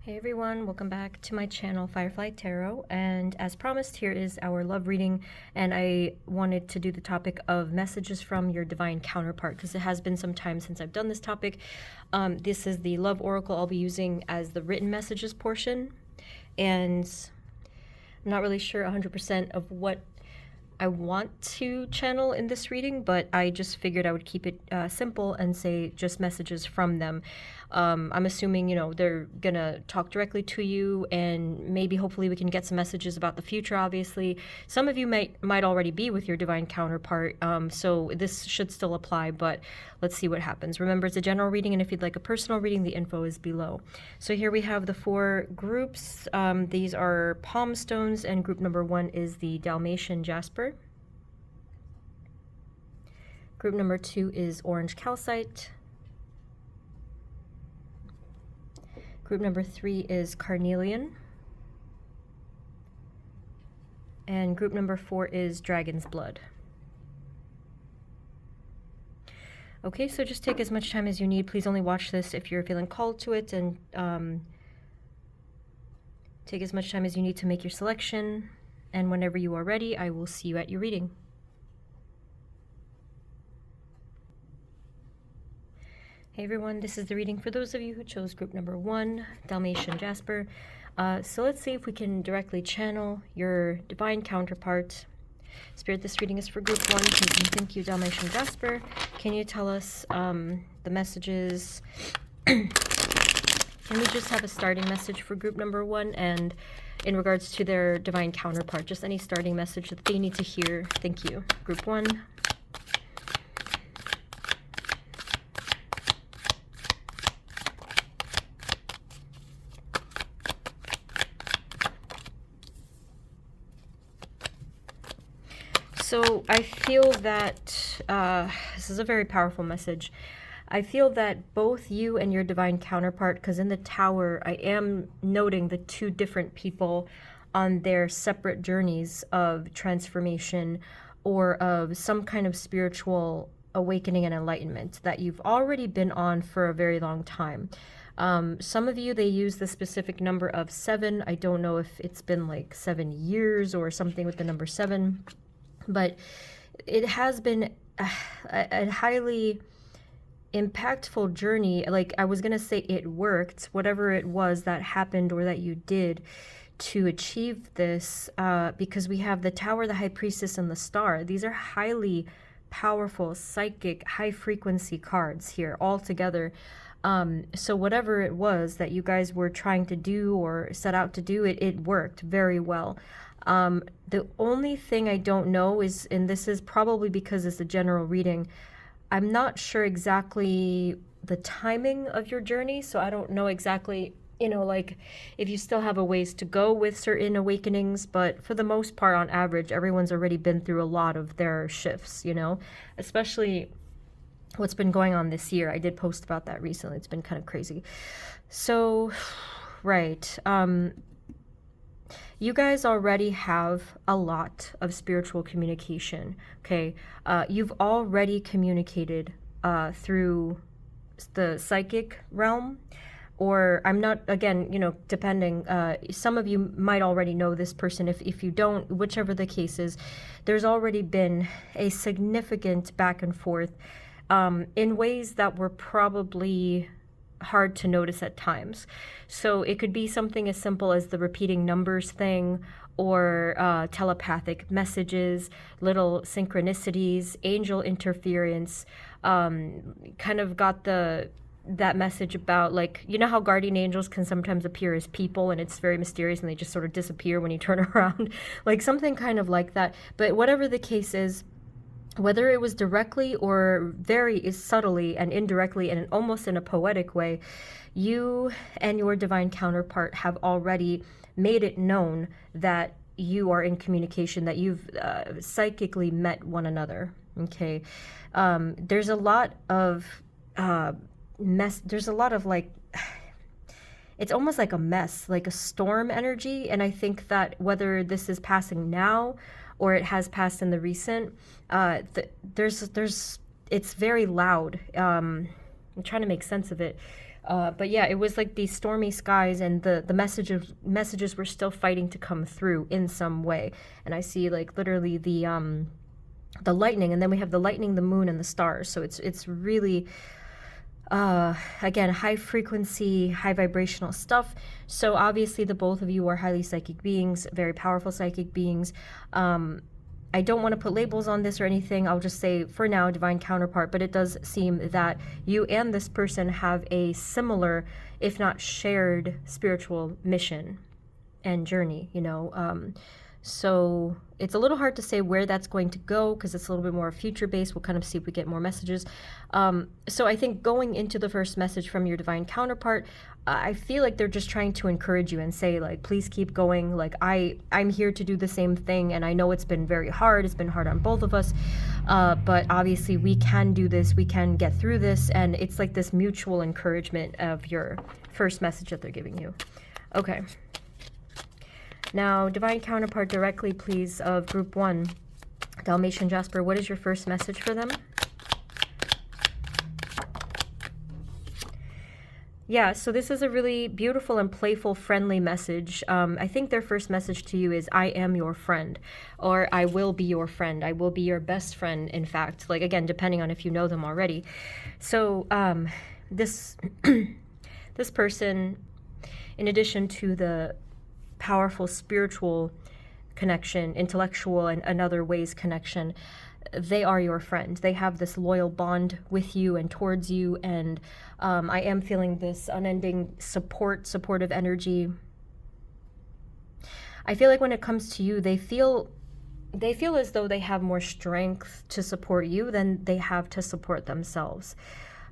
Hey everyone, welcome back to my channel Firefly Tarot, and as promised, here is our love reading. And I wanted to do the topic of messages from your divine counterpart because it has been some time since I've done this topic. This is the love oracle I'll be using as the written messages portion, and I'm not really sure 100% of what I want to channel in this reading, but I just figured I would keep it simple and say just messages from them. I'm assuming, they're gonna talk directly to you, and maybe hopefully we can get some messages about the future, obviously. Some of you might already be with your divine counterpart, so this should still apply, but let's see what happens. Remember, it's a general reading, and if you'd like a personal reading, the info is below. So here we have the 4 groups. These are palm stones, and group number 1 is the Dalmatian jasper. Group number 2 is orange calcite. Group number 3 is carnelian. And group number 4 is dragon's blood. Okay, so just take as much time as you need. Please only watch this if you're feeling called to it, and take as much time as you need to make your selection. And whenever you are ready, I will see you at your reading. Hey everyone, this is the reading for those of you who chose group number 1, Dalmatian Jasper. So let's see if we can directly channel your divine counterpart. Spirit, this reading is for group 1. Thank you, Dalmatian Jasper. Can you tell us the messages? Can we just have a starting message for group number 1, and in regards to their divine counterpart, just any starting message that they need to hear? Thank you. Group 1. So I feel that this is a very powerful message. I feel that both you and your divine counterpart, because in the Tower, I am noting the 2 different people on their separate journeys of transformation or of some kind of spiritual awakening and enlightenment that you've already been on for a very long time. Some of you, they use the specific number of 7. I don't know if it's been like 7 years or something with the number 7. But it has been a highly impactful journey. Like, I was going to say it worked, whatever it was that happened or that you did to achieve this, because we have the Tower, the High Priestess, and the Star. These are highly powerful, psychic, high-frequency cards here all together. So whatever it was that you guys were trying to do or set out to do, it worked very well. The only thing I don't know is, and this is probably because it's a general reading, I'm not sure exactly the timing of your journey, so I don't know exactly, like if you still have a ways to go with certain awakenings, but for the most part, on average, everyone's already been through a lot of their shifts, especially what's been going on this year. I did post about that recently. It's been kind of crazy. So, right. You guys already have a lot of spiritual communication, okay? You've already communicated through the psychic realm, or I'm not, again, depending, some of you might already know this person. If you don't, whichever the case is, there's already been a significant back and forth in ways that were probably hard to notice at times. So it could be something as simple as the repeating numbers thing, or telepathic messages, little synchronicities, angel interference. Kind of got that message about, like, how guardian angels can sometimes appear as people, and it's very mysterious, and they just sort of disappear when you turn around, like something kind of like that. But whatever the case is, whether it was directly or very subtly and indirectly and almost in a poetic way, you and your divine counterpart have already made it known that you are in communication, that you've psychically met one another, okay? There's a lot of there's a lot of, like, it's almost like a mess, like a storm energy, and I think that whether this is passing now or it has passed in the recent, it's very loud. I'm trying to make sense of it. But yeah, it was like these stormy skies, and the messages were still fighting to come through in some way. And I see like literally the lightning, and then we have the lightning, the moon, and the stars. So it's really again, high frequency, high vibrational stuff. So obviously the both of you are highly psychic beings, very powerful psychic beings. I don't want to put labels on this or anything. I'll just say for now, divine counterpart, but it does seem that you and this person have a similar, if not shared, spiritual mission and journey, you know. So it's a little hard to say where that's going to go because it's a little bit more future-based. We'll kind of see if we get more messages. So I think going into the first message from your divine counterpart, I feel like they're just trying to encourage you and say, like, please keep going. Like, I'm here to do the same thing, and I know it's been very hard. It's been hard on both of us, but obviously we can do this. We can get through this, and it's like this mutual encouragement of your first message that they're giving you. Okay. Now, divine counterpart directly, please, of group 1, Dalmatian Jasper, what is your first message for them? Yeah, so this is a really beautiful and playful, friendly message. I think their first message to you is, I am your friend, or I will be your friend. I will be your best friend, in fact. Like, again, depending on if you know them already. So this person, in addition to the powerful spiritual connection, intellectual and other ways connection, they are your friend. They have this loyal bond with you and towards you, and I am feeling this unending supportive energy. I feel like when it comes to you, they feel as though they have more strength to support you than they have to support themselves.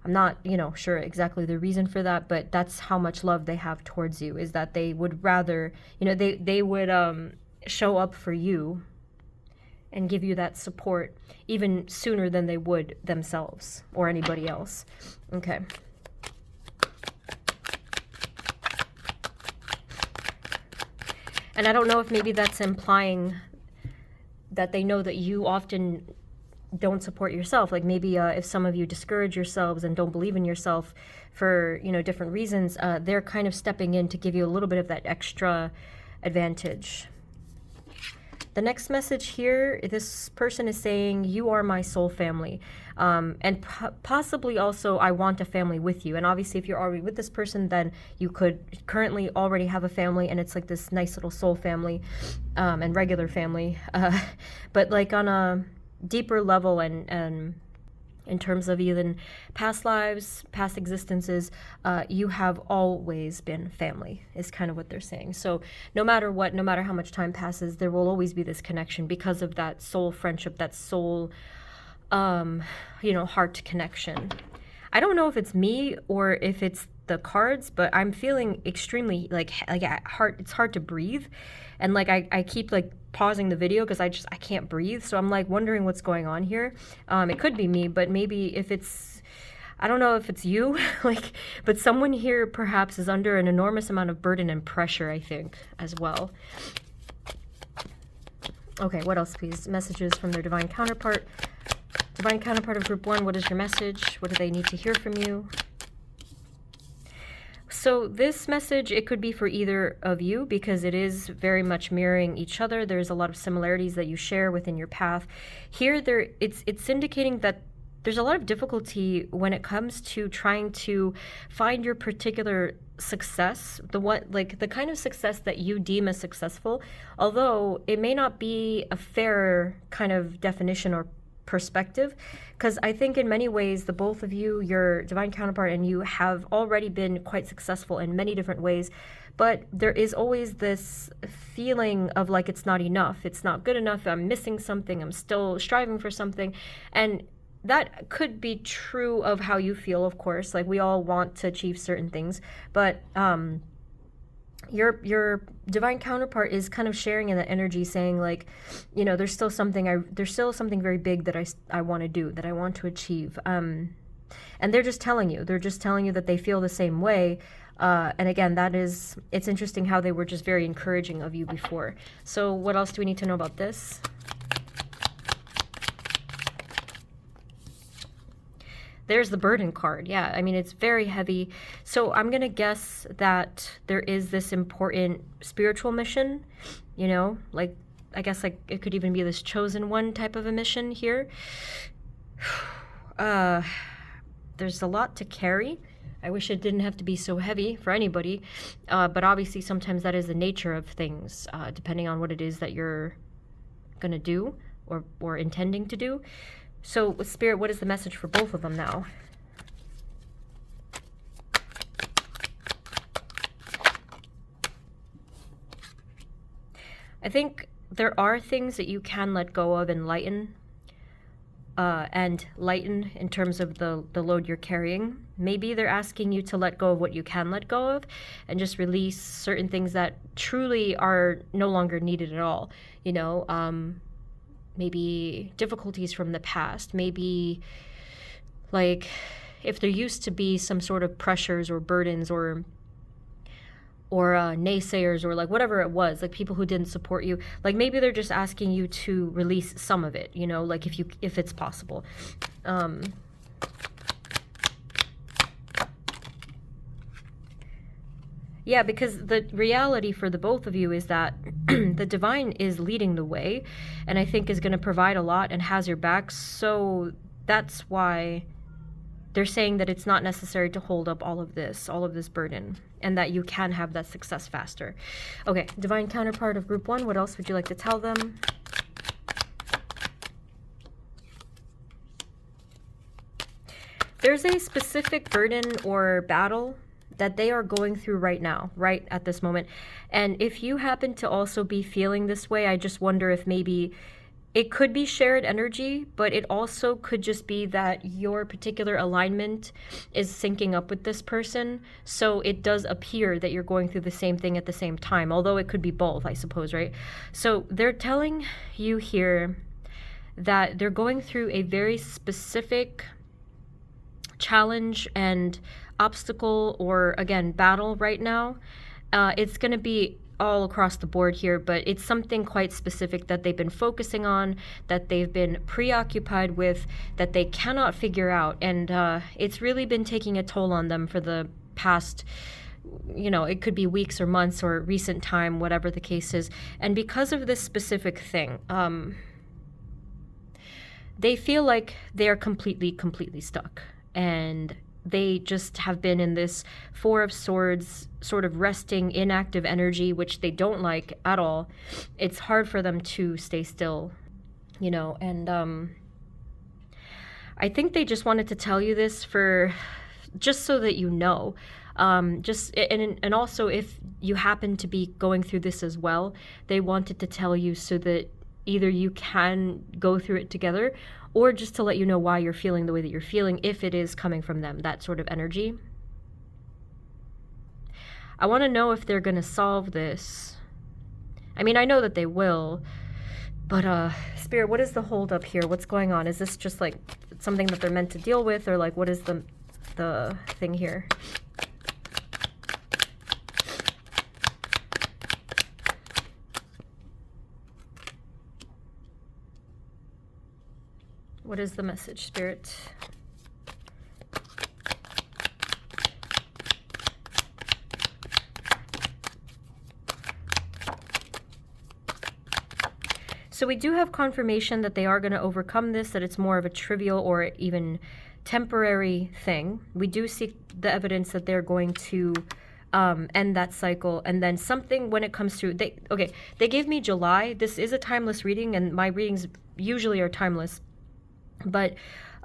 I'm not, sure exactly the reason for that, but that's how much love they have towards you, is that they would rather, they would show up for you and give you that support even sooner than they would themselves or anybody else. Okay. And I don't know if maybe that's implying that they know that you often don't support yourself. Like maybe if some of you discourage yourselves and don't believe in yourself for, different reasons, they're kind of stepping in to give you a little bit of that extra advantage. The next message here, this person is saying, you are my soul family. And possibly also, I want a family with you. And obviously, if you're already with this person, then you could currently already have a family, and it's like this nice little soul family and regular family. But like on a deeper level and in terms of even past lives, past existences, you have always been family, is kind of what they're saying. So no matter what, no matter how much time passes, there will always be this connection because of that soul friendship, that soul, heart connection. I don't know if it's me or if it's the cards, but I'm feeling extremely it's hard to breathe. And like I keep like pausing the video because I can't breathe. So I'm like wondering what's going on here. It could be me, but maybe if it's, I don't know if it's you, but someone here perhaps is under an enormous amount of burden and pressure, I think, as well. Okay, what else, please? Messages from their divine counterpart. Divine counterpart of group 1, what is your message? What do they need to hear from you? So this message, it could be for either of you because it is very much mirroring each other. There's a lot of similarities that you share within your path. Here, it's indicating that there's a lot of difficulty when it comes to trying to find your particular success, the kind of success that you deem as successful, although it may not be a fair kind of definition or perspective, because I think in many ways the both of you, your divine counterpart and you, have already been quite successful in many different ways, but there is always this feeling of like it's not enough, it's not good enough, I'm missing something, I'm still striving for something. And that could be true of how you feel, of course, like we all want to achieve certain things, but your divine counterpart is kind of sharing in that energy, saying like, there's still something very big that I want to do, that I want to achieve. And they're just telling you that they feel the same way. And again, it's interesting how they were just very encouraging of you before. So what else do we need to know about this? There's the burden card. Yeah, I mean, it's very heavy. So I'm going to guess that there is this important spiritual mission, you know, like, I guess like it could even be this chosen one type of a mission here. There's a lot to carry. I wish it didn't have to be so heavy for anybody, but obviously sometimes that is the nature of things, depending on what it is that you're going to do or intending to do. So, Spirit, what is the message for both of them now? I think there are things that you can let go of and lighten in terms of the load you're carrying. Maybe they're asking you to let go of what you can let go of and just release certain things that truly are no longer needed at all. You know, maybe difficulties from the past, maybe like if there used to be some sort of pressures or burdens or naysayers or like whatever it was, like people who didn't support you, like maybe they're just asking you to release some of it, you know, like if it's possible. Yeah, because the reality for the both of you is that the divine is leading the way, and I think is going to provide a lot and has your back. So that's why they're saying that it's not necessary to hold up all of this burden, and that you can have that success faster. Okay, Divine Counterpart of Group 1, what else would you like to tell them? There's a specific burden or battle that they are going through right now, right at this moment. And if you happen to also be feeling this way, I just wonder if maybe it could be shared energy, but it also could just be that your particular alignment is syncing up with this person. So it does appear that you're going through the same thing at the same time, although it could be both, I suppose, right? So they're telling you here that they're going through a very specific challenge and obstacle or, again, battle right now. It's going to be all across the board here, but it's something quite specific that they've been focusing on, that they've been preoccupied with, that they cannot figure out. And it's really been taking a toll on them for the past, you know, it could be weeks or months or recent time, whatever the case is. And because of this specific thing, they feel like they're completely stuck. And they just have been in this Four of Swords sort of resting inactive energy, which they don't like at all. It's hard for them to stay still, you know, and I think they just wanted to tell you this for just so that you know. And also if you happen to be going through this as well, they wanted to tell you so that either you can go through it together, or just to let you know why you're feeling the way that you're feeling, if it is coming from them, that sort of energy. I want to know if they're going to solve this. I mean, I know that they will, but Spirit, what is the holdup here? What's going on? Is this just like something that they're meant to deal with, or like what is the thing here? What is the message, Spirit? So we do have confirmation that they are going to overcome this, that it's more of a trivial or even temporary thing. We do see the evidence that they're going to end that cycle, and then something when it comes to, they gave me July. This is a timeless reading, and my readings usually are timeless. But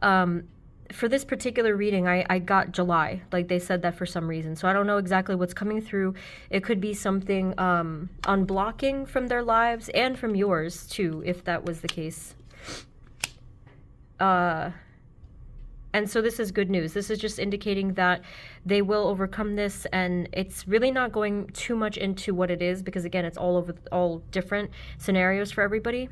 for this particular reading, I got July. Like they said that for some reason. So I don't know exactly what's coming through. It could be something unblocking from their lives and from yours too, if that was the case. And so this is good news. This is just indicating that they will overcome this, and it's really not going too much into what it is, because again, it's all different scenarios for everybody.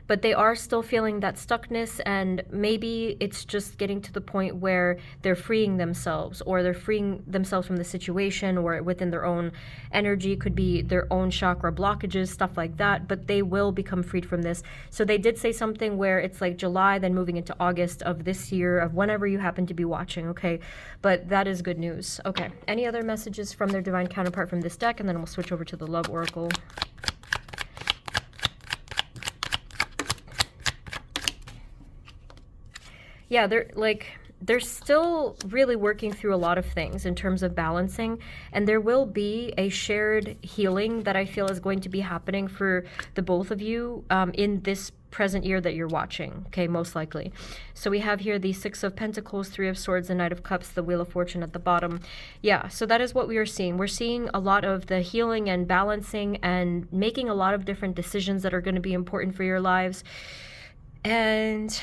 but they are still feeling that stuckness, and maybe it's just getting to the point where they're freeing themselves, or they're freeing themselves from the situation, or within their own energy, could be their own chakra blockages, stuff like that, but they will become freed from this. So they did say something where it's like July, then moving into August of this year, of whenever you happen to be watching, okay? But that is good news. Okay, any other messages from their divine counterpart from this deck, and then we'll switch over to the love oracle. Yeah, they're still really working through a lot of things in terms of balancing, and there will be a shared healing that I feel is going to be happening for the both of you in this present year that you're watching, okay, most likely. So we have here the Six of Pentacles, Three of Swords, the Knight of Cups, the Wheel of Fortune at the bottom. Yeah, so that is what we are seeing. We're seeing a lot of the healing and balancing and making a lot of different decisions that are going to be important for your lives. And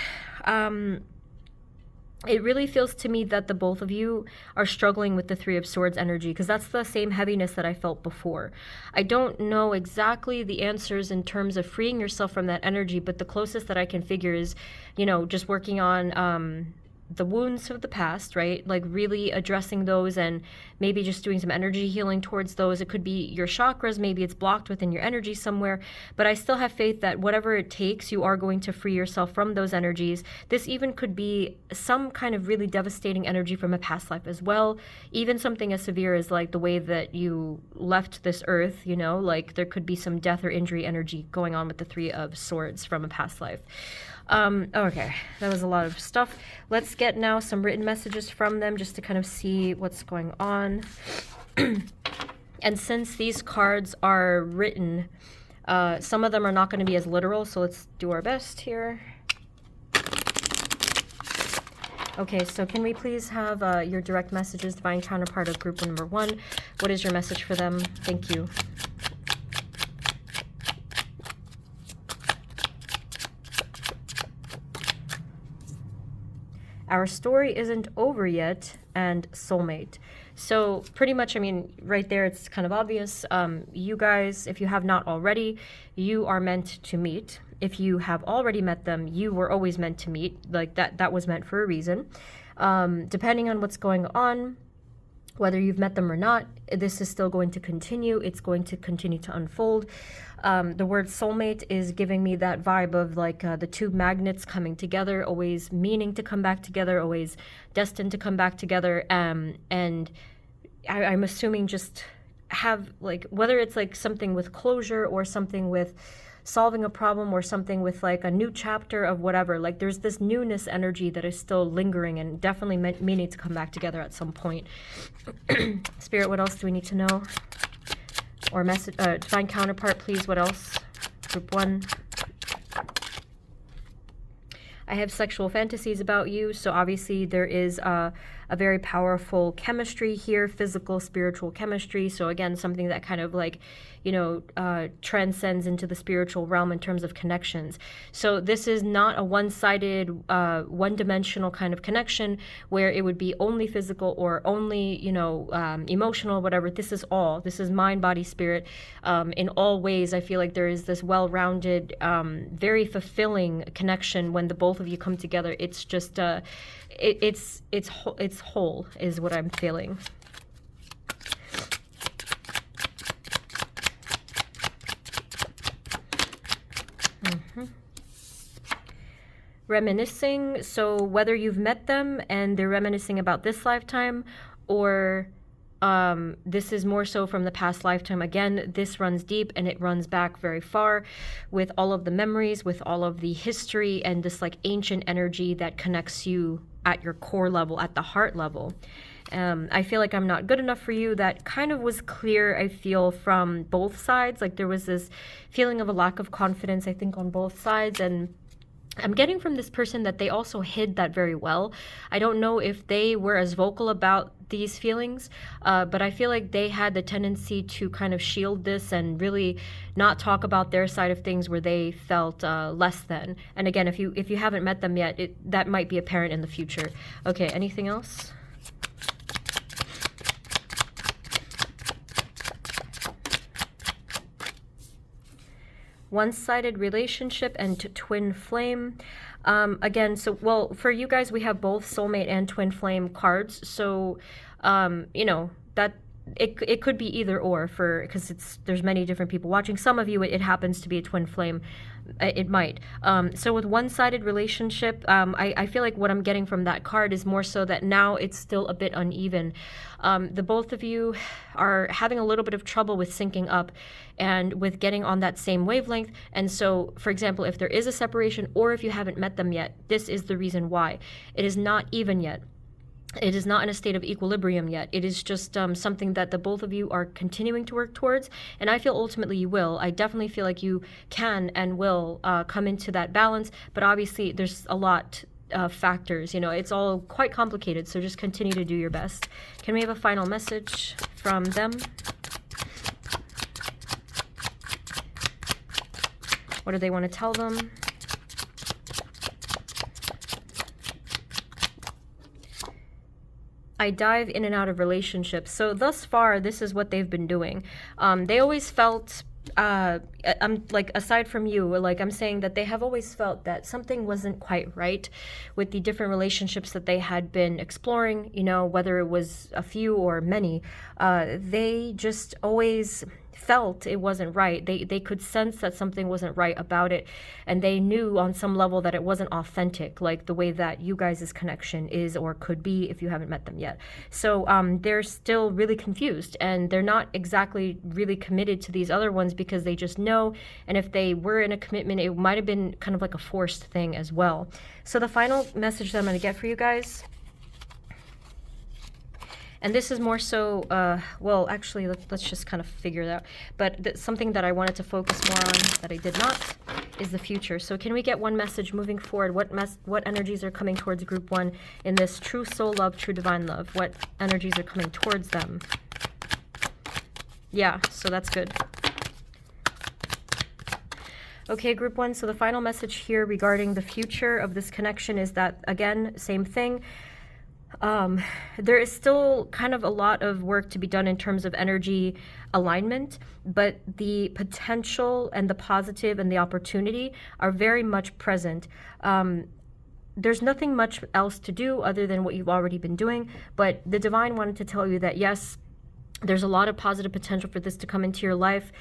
it really feels to me that the both of you are struggling with the Three of Swords energy, because that's the same heaviness that I felt before. I don't know exactly the answers in terms of freeing yourself from that energy, but the closest that I can figure is, you know, just working on the wounds of the past, right? Like really addressing those and maybe just doing some energy healing towards those. It could be your chakras, maybe it's blocked within your energy somewhere, but I still have faith that whatever it takes, you are going to free yourself from those energies. This even could be some kind of really devastating energy from a past life as well. Even something as severe as like the way that you left this earth, you know, like there could be some death or injury energy going on with the Three of Swords from a past life. Okay, that was a lot of stuff. Let's get now some written messages from them just to kind of see what's going on. And since these cards are written, some of them are not going to be as literal, so let's do our best here. Okay, so can we please have your direct messages, Divine Counterpart of group number 1? What is your message for them? Thank you. Our story isn't over yet, and soulmate. So pretty much, I mean, right there, it's kind of obvious. You guys, if you have not already, you are meant to meet. If you have already met them, you were always meant to meet. Like that was meant for a reason. Depending on what's going on, whether you've met them or not, this is still going to continue. It's going to continue to unfold. The word soulmate is giving me that vibe of like the two magnets coming together, always meaning to come back together, always destined to come back together. And I'm assuming just have like, whether it's like something with closure or something with solving a problem or something with like a new chapter of whatever, like there's this newness energy that is still lingering and definitely meaning to come back together at some point. Spirit, what else do we need to know? Or message, Divine Counterpart, please, what else? Group 1. I have sexual fantasies about you, so obviously there is a very powerful chemistry here, physical, spiritual chemistry. So again, something that kind of like, you know, transcends into the spiritual realm in terms of connections. So this is not a one-sided, one-dimensional kind of connection where it would be only physical or only, you know, emotional, whatever. This is all. This is mind, body, spirit. In all ways, I feel like there is this well-rounded, very fulfilling connection when the both of you come together. It's just, it's whole is what I'm feeling. Reminiscing, so whether you've met them and they're reminiscing about this lifetime, or this is more so from the past lifetime. Again, this runs deep and it runs back very far with all of the memories, with all of the history and this like ancient energy that connects you at your core level, at the heart level. I feel like I'm not good enough for you. That kind of was clear, I feel, from both sides. Like there was this feeling of a lack of confidence, I think, on both sides. And I'm getting from this person that they also hid that very well. I don't know if they were as vocal about these feelings, but I feel like they had the tendency to kind of shield this and really not talk about their side of things where they felt less than. And again, if you haven't met them yet, that might be apparent in the future. Okay, anything else? one-sided relationship and twin flame. Again, so, well, for you guys, we have both soulmate and twin flame cards. So, you know, that it could be either or, for because there's many different people watching. Some of you, it happens to be a twin flame. It might. So with one-sided relationship, I feel like what I'm getting from that card is more so that now it's still a bit uneven. The both of you are having a little bit of trouble with syncing up and with getting on that same wavelength. And so, for example, if there is a separation or if you haven't met them yet, this is the reason why. It is not even yet. It is not in a state of equilibrium yet. It is just something that the both of you are continuing to work towards, and I feel ultimately you will. I definitely feel like you can and will come into that balance, but obviously there's a lot of factors. You know, it's all quite complicated, so just continue to do your best. Can we have a final message from them? What do they want to tell them? I dive in and out of relationships. So thus far, this is what they've been doing. They always felt, I'm like, aside from you, like I'm saying that they have always felt that something wasn't quite right with the different relationships that they had been exploring, you know, whether it was a few or many. They just always felt it wasn't right. They could sense that something wasn't right about it, and they knew on some level that it wasn't authentic, like the way that you guys' connection is or could be if you haven't met them yet. So they're still really confused, and they're not exactly really committed to these other ones because they just know, and if they were in a commitment, it might have been kind of like a forced thing as well. So the final message that I'm going to get for you guys, and this is more so, well, actually, let's just kind of figure it out. But something that I wanted to focus more on that I did not is the future. So can we get one message moving forward? What energies are coming towards group one in this true soul love, true divine love? What energies are coming towards them? Yeah, so that's good. Okay, group one, so the final message here regarding the future of this connection is that, again, same thing. There is still kind of a lot of work to be done in terms of energy alignment, but the potential and the positive and the opportunity are very much present. There's nothing much else to do other than what you've already been doing, but the divine wanted to tell you that, yes, there's a lot of positive potential for this to come into your life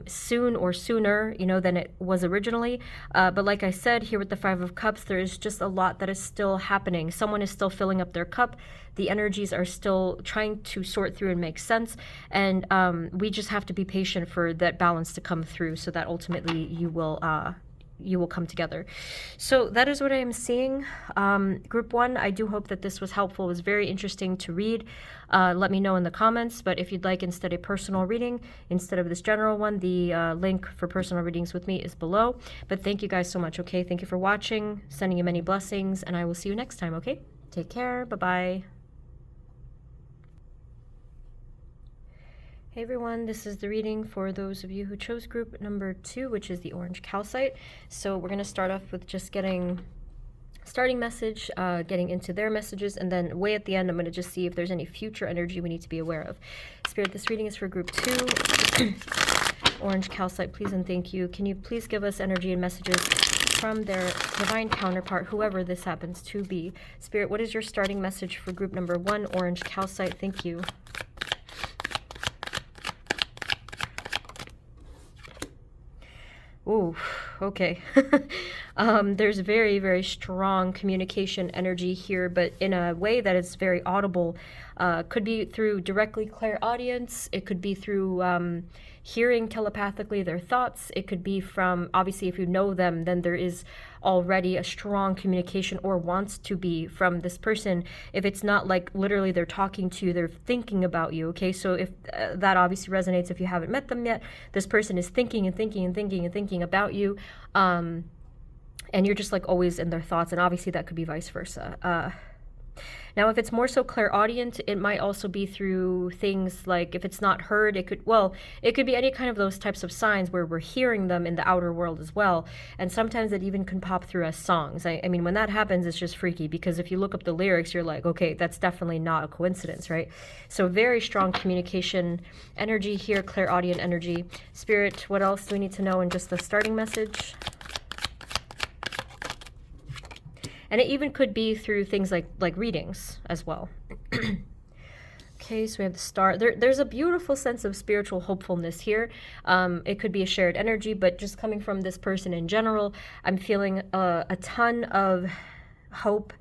soon or sooner, you know, than it was originally. But like I said, here with the Five of Cups, there is just a lot that is still happening. Someone is still filling up their cup. The energies are still trying to sort through and make sense. And we just have to be patient for that balance to come through so that ultimately you will come together. So that is what I am seeing. Group one, I do hope that this was helpful. It was very interesting to read. Let me know in the comments, but if you'd like instead a personal reading instead of this general one, the link for personal readings with me is below. But thank you guys so much, okay? Thank you for watching, sending you many blessings, and I will see you next time, okay? Take care. Bye-bye. Hey everyone, this is the reading for those of you who chose group number 2, which is the orange calcite. So we're going to start off with just getting starting message, getting into their messages, and then way at the end I'm going to just see if there's any future energy we need to be aware of. Spirit, this reading is for group 2. Orange calcite, please and thank you. Can you please give us energy and messages from their divine counterpart, whoever this happens to be? Spirit, what is your starting message for group number 1, orange calcite? Thank you. Ooh, okay. There's very, very strong communication energy here, but in a way that is very audible. Could be through directly clairaudience. It could be through hearing telepathically their thoughts. It could be from, obviously, if you know them, then there is already a strong communication or wants to be from this person. If it's not like literally they're talking to you, they're thinking about you, okay? So if that obviously resonates if you haven't met them yet, this person is thinking and thinking and thinking and thinking about you, and you're just like always in their thoughts, and obviously that could be vice versa. Now, if it's more so clairaudient, it might also be through things like if it's not heard, it could, well, it could be any kind of those types of signs where we're hearing them in the outer world as well. And sometimes it even can pop through as songs. I mean, when that happens, it's just freaky because if you look up the lyrics, you're like, okay, that's definitely not a coincidence, right? So very strong communication energy here, clairaudient energy. Spirit, what else do we need to know in just the starting message? And it even could be through things like readings as well. Okay, so we have the star. There's a beautiful sense of spiritual hopefulness here. It could be a shared energy, but just coming from this person in general, I'm feeling a ton of hope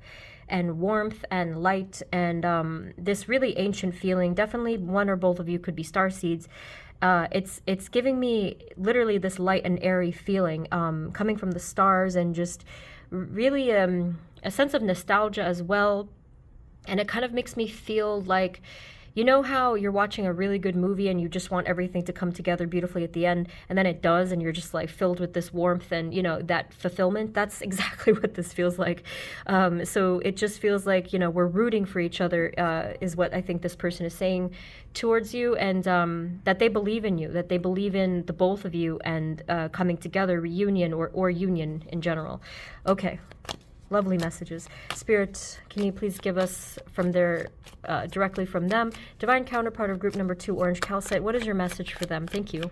and warmth and light and this really ancient feeling. Definitely one or both of you could be star seeds. It's giving me literally this light and airy feeling coming from the stars and just really a sense of nostalgia as well. And it kind of makes me feel like, you know how you're watching a really good movie and you just want everything to come together beautifully at the end, and then it does, and you're just like filled with this warmth and, you know, that fulfillment. That's exactly what this feels like. So it just feels like, you know, we're rooting for each other, is what I think this person is saying towards you, and that they believe in you, that they believe in the both of you and coming together, reunion or union in general. Okay. Lovely messages. Spirit, can you please give us from their, directly from them, Divine Counterpart of group number 2, Orange Calcite, what is your message for them? Thank you.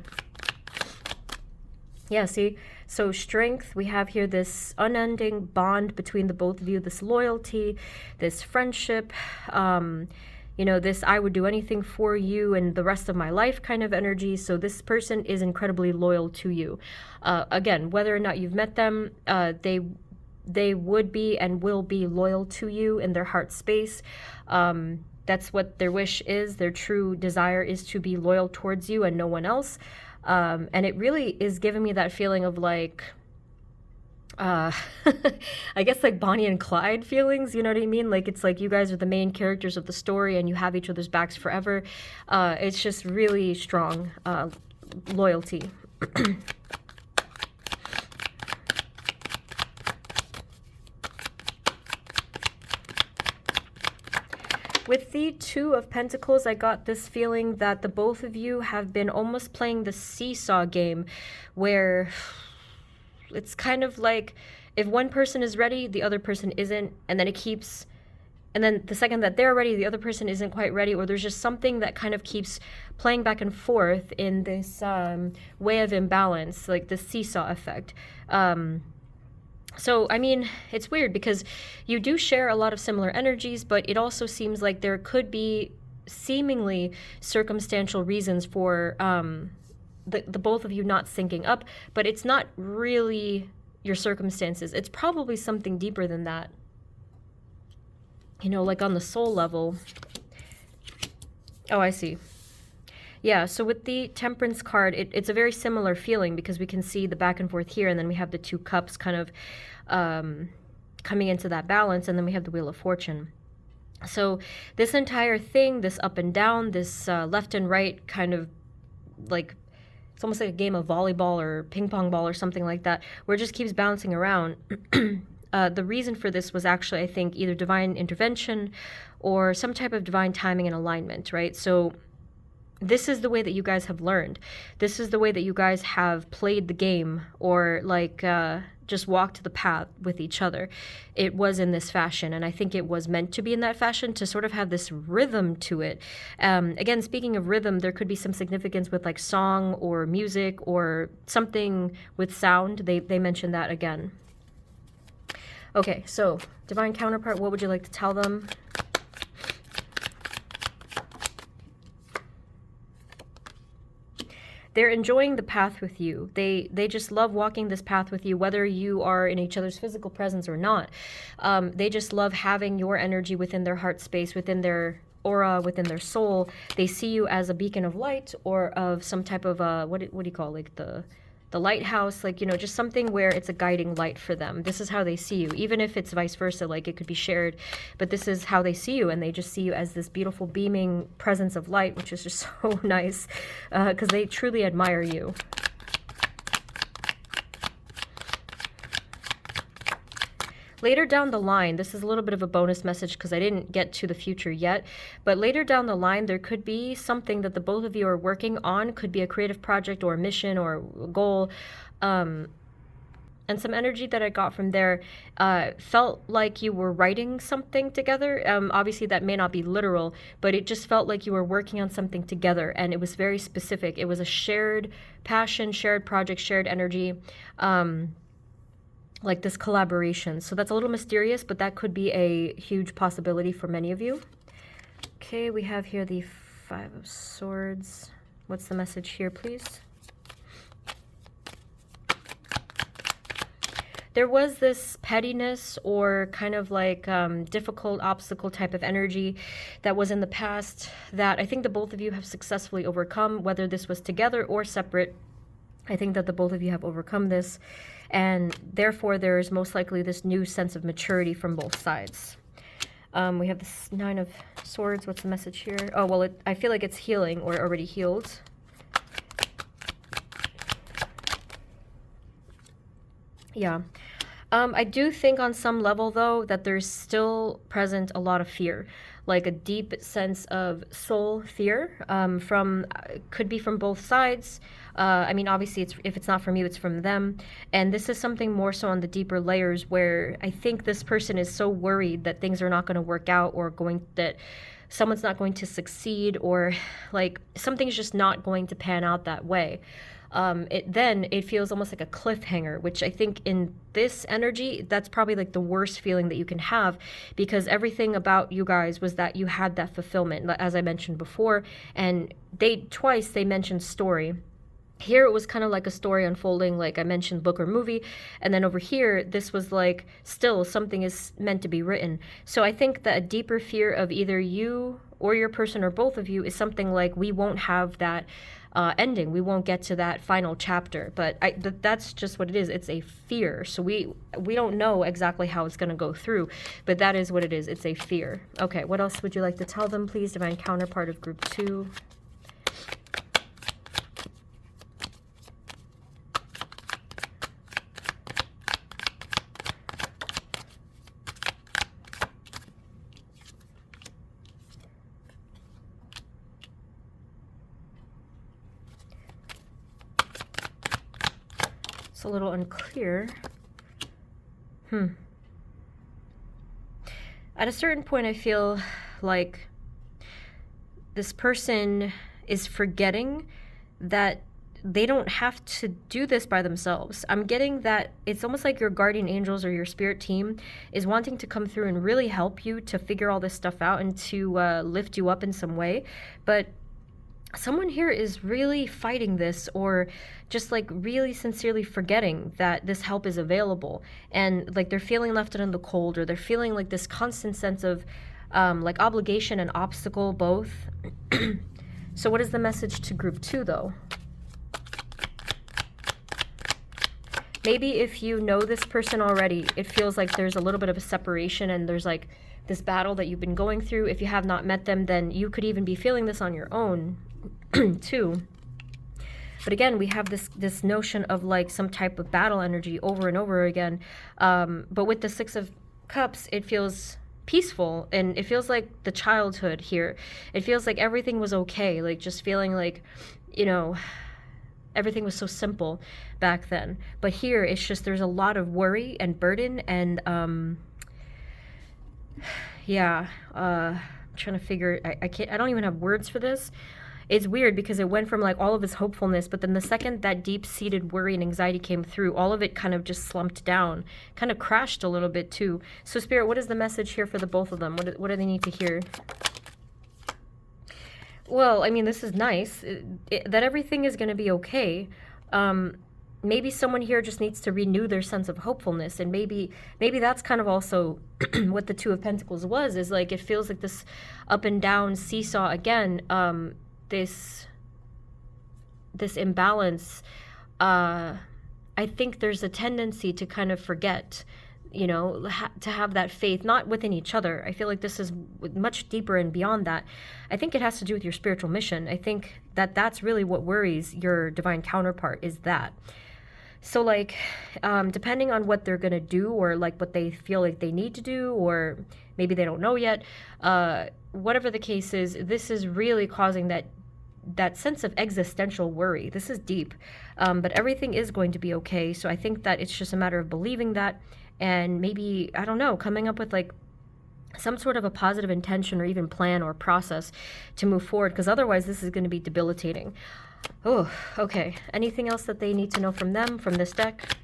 Yeah, see, so strength, we have here this unending bond between the both of you, this loyalty, this friendship, you know, this I would do anything for you and the rest of my life kind of energy. So this person is incredibly loyal to you. Again, whether or not you've met them, they would be and will be loyal to you in their heart space. That's what their wish is. Their true desire is to be loyal towards you and no one else. And it really is giving me that feeling of like, I guess like Bonnie and Clyde feelings, you know what I mean? Like it's like you guys are the main characters of the story and you have each other's backs forever. It's just really strong loyalty. With the Two of Pentacles, I got this feeling that the both of you have been almost playing the seesaw game where it's kind of like if one person is ready, the other person isn't, and then it keeps, and then the second that they're ready, the other person isn't quite ready, or there's just something that kind of keeps playing back and forth in this way of imbalance, like the seesaw effect. So, I mean, it's weird because you do share a lot of similar energies, but it also seems like there could be seemingly circumstantial reasons for the both of you not syncing up, but it's not really your circumstances. It's probably something deeper than that. You know, like on the soul level. Oh, I see. Yeah, so with the Temperance card, it's a very similar feeling because we can see the back and forth here, and then we have the Two Cups kind of coming into that balance, and then we have the Wheel of Fortune. So this entire thing, this up and down, this left and right kind of like, it's almost like a game of volleyball or ping pong ball or something like that, where it just keeps bouncing around. The reason for this was actually, I think, either divine intervention or some type of divine timing and alignment, right? So this is the way that you guys have learned. This is the way that you guys have played the game or like just walked the path with each other. It was in this fashion, and I think it was meant to be in that fashion to sort of have this rhythm to it. Again, speaking of rhythm, there could be some significance with like song or music or something with sound. They mentioned that again. Okay, so Divine Counterpart, what would you like to tell them? They're enjoying the path with you. They just love walking this path with you, whether you are in each other's physical presence or not. They just love having your energy within their heart space, within their aura, within their soul. They see you as a beacon of light or of some type of, what do you call, like the lighthouse, like, you know, just something where it's a guiding light for them. This is how they see you, even if it's vice versa, like it could be shared, but this is how they see you, and they just see you as this beautiful beaming presence of light, which is just so nice, because they truly admire you. Later down the line, this is a little bit of a bonus message because I didn't get to the future yet, but later down the line, there could be something that the both of you are working on, could be a creative project or a mission or a goal. And some energy that I got from there felt like you were writing something together. Obviously, that may not be literal, but it just felt like you were working on something together, and it was very specific. It was a shared passion, shared project, shared energy. Like this collaboration. So that's a little mysterious, but that could be a huge possibility for many of you. Okay, we have here the Five of Swords. What's the message here, please? There was this pettiness or kind of like difficult obstacle type of energy that was in the past that I think the both of you have successfully overcome, whether this was together or separate. I think that the both of you have overcome this, and therefore there is most likely this new sense of maturity from both sides. We have this Nine of Swords. What's the message here? Oh, well, I feel like it's healing or already healed. Yeah. I do think on some level, though, that there's still present a lot of fear, like a deep sense of soul fear could be from both sides. I mean, obviously, if it's not from you, it's from them. And this is something more so on the deeper layers where I think this person is so worried that things are not going to work out or that someone's not going to succeed or like something's just not going to pan out that way. Then it feels almost like a cliffhanger, which I think in this energy, that's probably like the worst feeling that you can have, because everything about you guys was that you had that fulfillment, as I mentioned before, and twice they mentioned story. Here it was kind of like a story unfolding, like I mentioned, book or movie, and then over here this was like still something is meant to be written. So I think that a deeper fear of either you or your person or both of you is something like we won't have that ending. We won't get to that final chapter, but that's just what it is. It's a fear. So we don't know exactly how it's going to go through, but that is what it is. It's a fear. Okay, what else would you like to tell them, please? Divine Counterpart of Group 2. It's a little unclear. At a certain point, I feel like this person is forgetting that they don't have to do this by themselves. I'm getting that it's almost like your guardian angels or your spirit team is wanting to come through and really help you to figure all this stuff out and to lift you up in some way. But someone here is really fighting this, or just like really sincerely forgetting that this help is available, and like they're feeling left out in the cold, or they're feeling like this constant sense of like obligation and obstacle both. So what is the message to Group 2 though? Maybe if you know this person already, it feels like there's a little bit of a separation and there's like this battle that you've been going through. If you have not met them, then you could even be feeling this on your own too. But again, we have this notion of like some type of battle energy over and over again. But with the Six of Cups, it feels peaceful, and it feels like the childhood here. It feels like everything was okay, like just feeling like, you know, everything was so simple back then. But here it's just there's a lot of worry and burden, and I'm trying to figure, I don't even have words for this. It's weird because it went from like all of his hopefulness, but then the second that deep-seated worry and anxiety came through, all of it kind of just slumped down, kind of crashed a little bit too. So Spirit, what is the message here for the both of them? What do they need to hear? Well, I mean, this is nice, that everything is going to be okay. Maybe someone here just needs to renew their sense of hopefulness, and maybe that's kind of also what the Two of Pentacles was, is like it feels like this up and down seesaw again. This imbalance. I think there's a tendency to kind of forget, you know, to have that faith, not within each other. I feel like this is much deeper and beyond that. I think it has to do with your spiritual mission. I think that that's really what worries your divine counterpart, is that. So like, depending on what they're gonna do, or like what they feel like they need to do, or maybe they don't know yet, whatever the case is, this is really causing that sense of existential worry. This is deep, but everything is going to be okay. So I think that it's just a matter of believing that, and maybe, I don't know, coming up with like some sort of a positive intention or even plan or process to move forward, because otherwise this is going to be debilitating. Oh, okay. Anything else that they need to know from them, from this deck?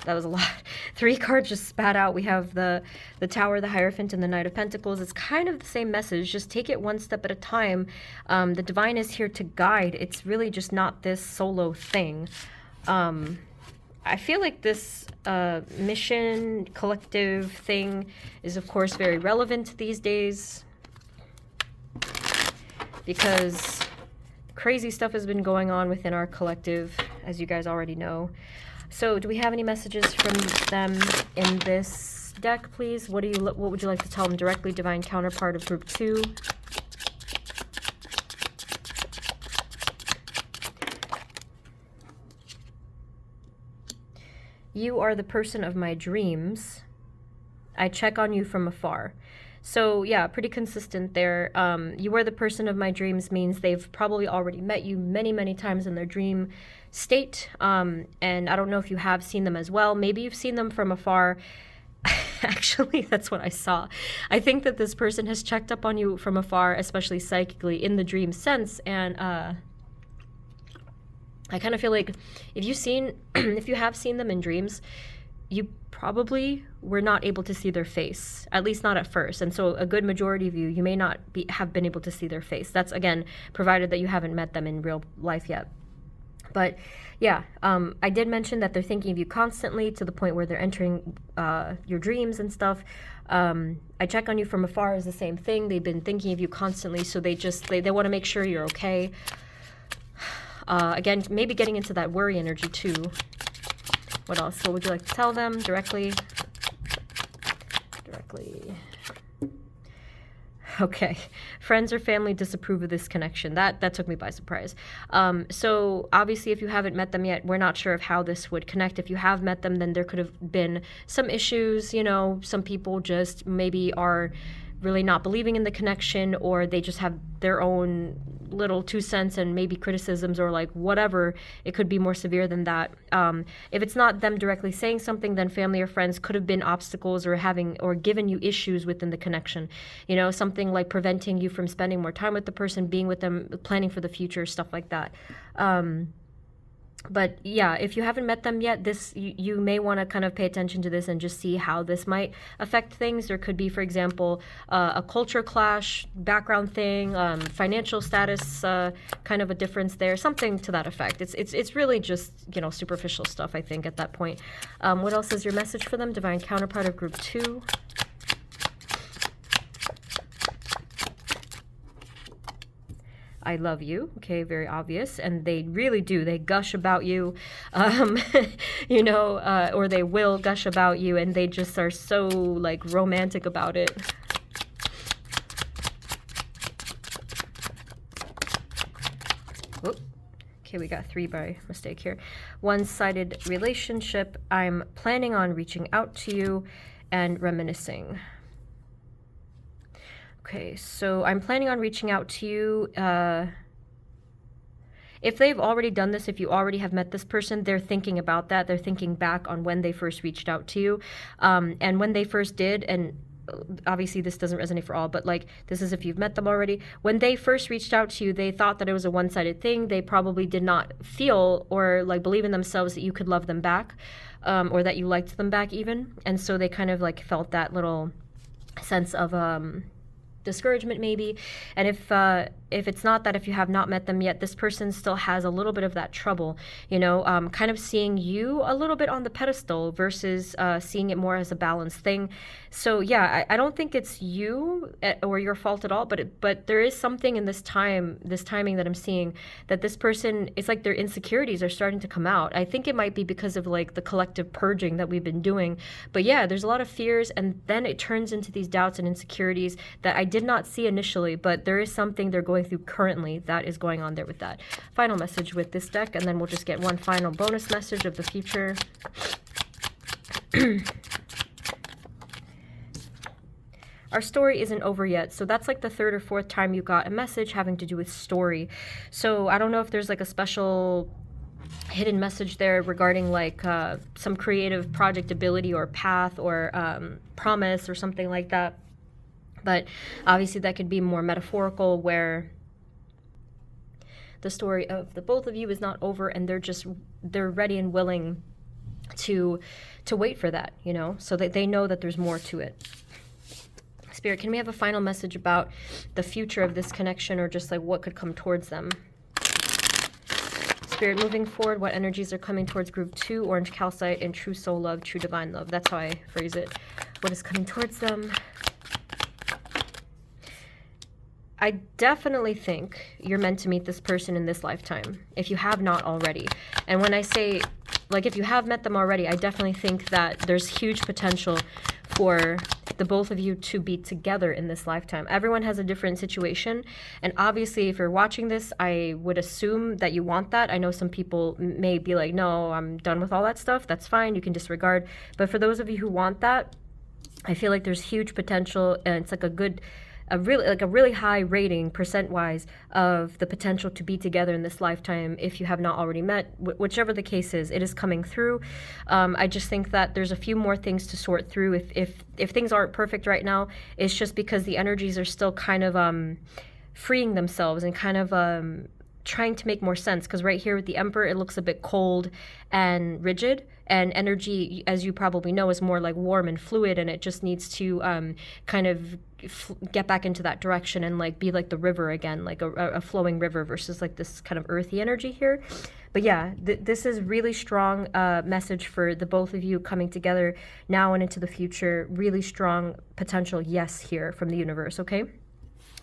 That was a lot. 3 cards just spat out. We have the Tower, the Hierophant, and the Knight of Pentacles. It's kind of the same message. Just take it one step at a time. The Divine is here to guide. It's really just not this solo thing. I feel like this mission, collective thing is, of course, very relevant these days, because crazy stuff has been going on within our collective, as you guys already know. So do we have any messages from them in this deck, please? What would you like to tell them directly? Divine Counterpart of Group 2. You are the person of my dreams. I check on you from afar. So yeah, pretty consistent there. You are the person of my dreams means they've probably already met you many, many times in their dream state. And I don't know if you have seen them as well. Maybe you've seen them from afar. Actually, that's what I saw. I think that this person has checked up on you from afar, especially psychically in the dream sense. And I kind of feel like if you have seen them in dreams, you probably were not able to see their face, at least not at first. And so a good majority of you may not have been able to see their face. That's, again, provided that you haven't met them in real life yet. But yeah, I did mention that they're thinking of you constantly, to the point where they're entering your dreams and stuff. I check on you from afar is the same thing. They've been thinking of you constantly, so they want to make sure you're okay. Again, maybe getting into that worry energy too. What else? What would you like to tell them directly? Okay. Friends or family disapprove of this connection. That took me by surprise. So obviously, if you haven't met them yet, we're not sure of how this would connect. If you have met them, then there could have been some issues. You know, some people just maybe are really not believing in the connection, or they just have their own little 2 cents and maybe criticisms, or like whatever. It could be more severe than that. If it's not them directly saying something, then family or friends could have been obstacles, or given you issues within the connection. You know, something like preventing you from spending more time with the person, being with them, planning for the future, stuff like that. But yeah, if you haven't met them yet, you may want to kind of pay attention to this and just see how this might affect things. There could be, for example, a culture clash, background thing, financial status, kind of a difference there, something to that effect. It's really just, you know, superficial stuff, I think, at that point. What else is your message for them? Divine Counterpart of Group 2. I love you. Okay, very obvious. And they really do. They gush about you, you know, or they will gush about you, and they just are so, like, romantic about it. Whoop. Okay, we got 3 by mistake here. One-sided relationship. I'm planning on reaching out to you and reminiscing. Okay, so I'm planning on reaching out to you. If they've already done this, if you already have met this person, they're thinking about that. They're thinking back on when they first reached out to you. And when they first did, and obviously this doesn't resonate for all, but like this is if you've met them already. When they first reached out to you, they thought that it was a one-sided thing. They probably did not feel or like believe in themselves that you could love them back, or that you liked them back even. And so they kind of like felt that little sense of discouragement maybe. And if it's not that, if you have not met them yet, this person still has a little bit of that trouble, you know, kind of seeing you a little bit on the pedestal versus seeing it more as a balanced thing. So yeah, I don't think it's you or your fault at all, but there is something in this timing that I'm seeing, that this person, it's like their insecurities are starting to come out. I think it might be because of like the collective purging that we've been doing. But yeah, there's a lot of fears, and then it turns into these doubts and insecurities that I did not see initially, but there is something they're going through currently that is going on there with that. Final message with this deck, and then we'll just get one final bonus message of the future. Our story isn't over yet. So that's like the third or fourth time you got a message having to do with story. So I don't know if there's like a special hidden message there regarding like some creative project ability or path or promise or something like that. But obviously that could be more metaphorical, where the story of the both of you is not over, and they're ready and willing to wait for that, you know, so that they know that there's more to it. Spirit, can we have a final message about the future of this connection, or just like what could come towards them? Spirit, moving forward, what energies are coming towards group 2, orange calcite, and true soul love, true divine love? That's how I phrase it. What is coming towards them? I definitely think you're meant to meet this person in this lifetime, if you have not already. And when I say, like, if you have met them already, I definitely think that there's huge potential for the both of you to be together in this lifetime. Everyone has a different situation, and obviously if you're watching this, I would assume that you want that. I know some people may be like, no, I'm done with all that stuff. That's fine, you can disregard. But for those of you who want that, I feel like there's huge potential, and it's like a really high rating percent-wise of the potential to be together in this lifetime if you have not already met. Whichever the case is, it is coming through. I just think that there's a few more things to sort through. If things aren't perfect right now, it's just because the energies are still kind of freeing themselves and kind of trying to make more sense, because right here with the Emperor, it looks a bit cold and rigid, and energy, as you probably know, is more like warm and fluid, and it just needs to kind of get back into that direction and like be like the river again, like a flowing river, versus like this kind of earthy energy here. But yeah, this is really strong message for the both of you coming together now and into the future. Really strong potential yes here from the universe, okay?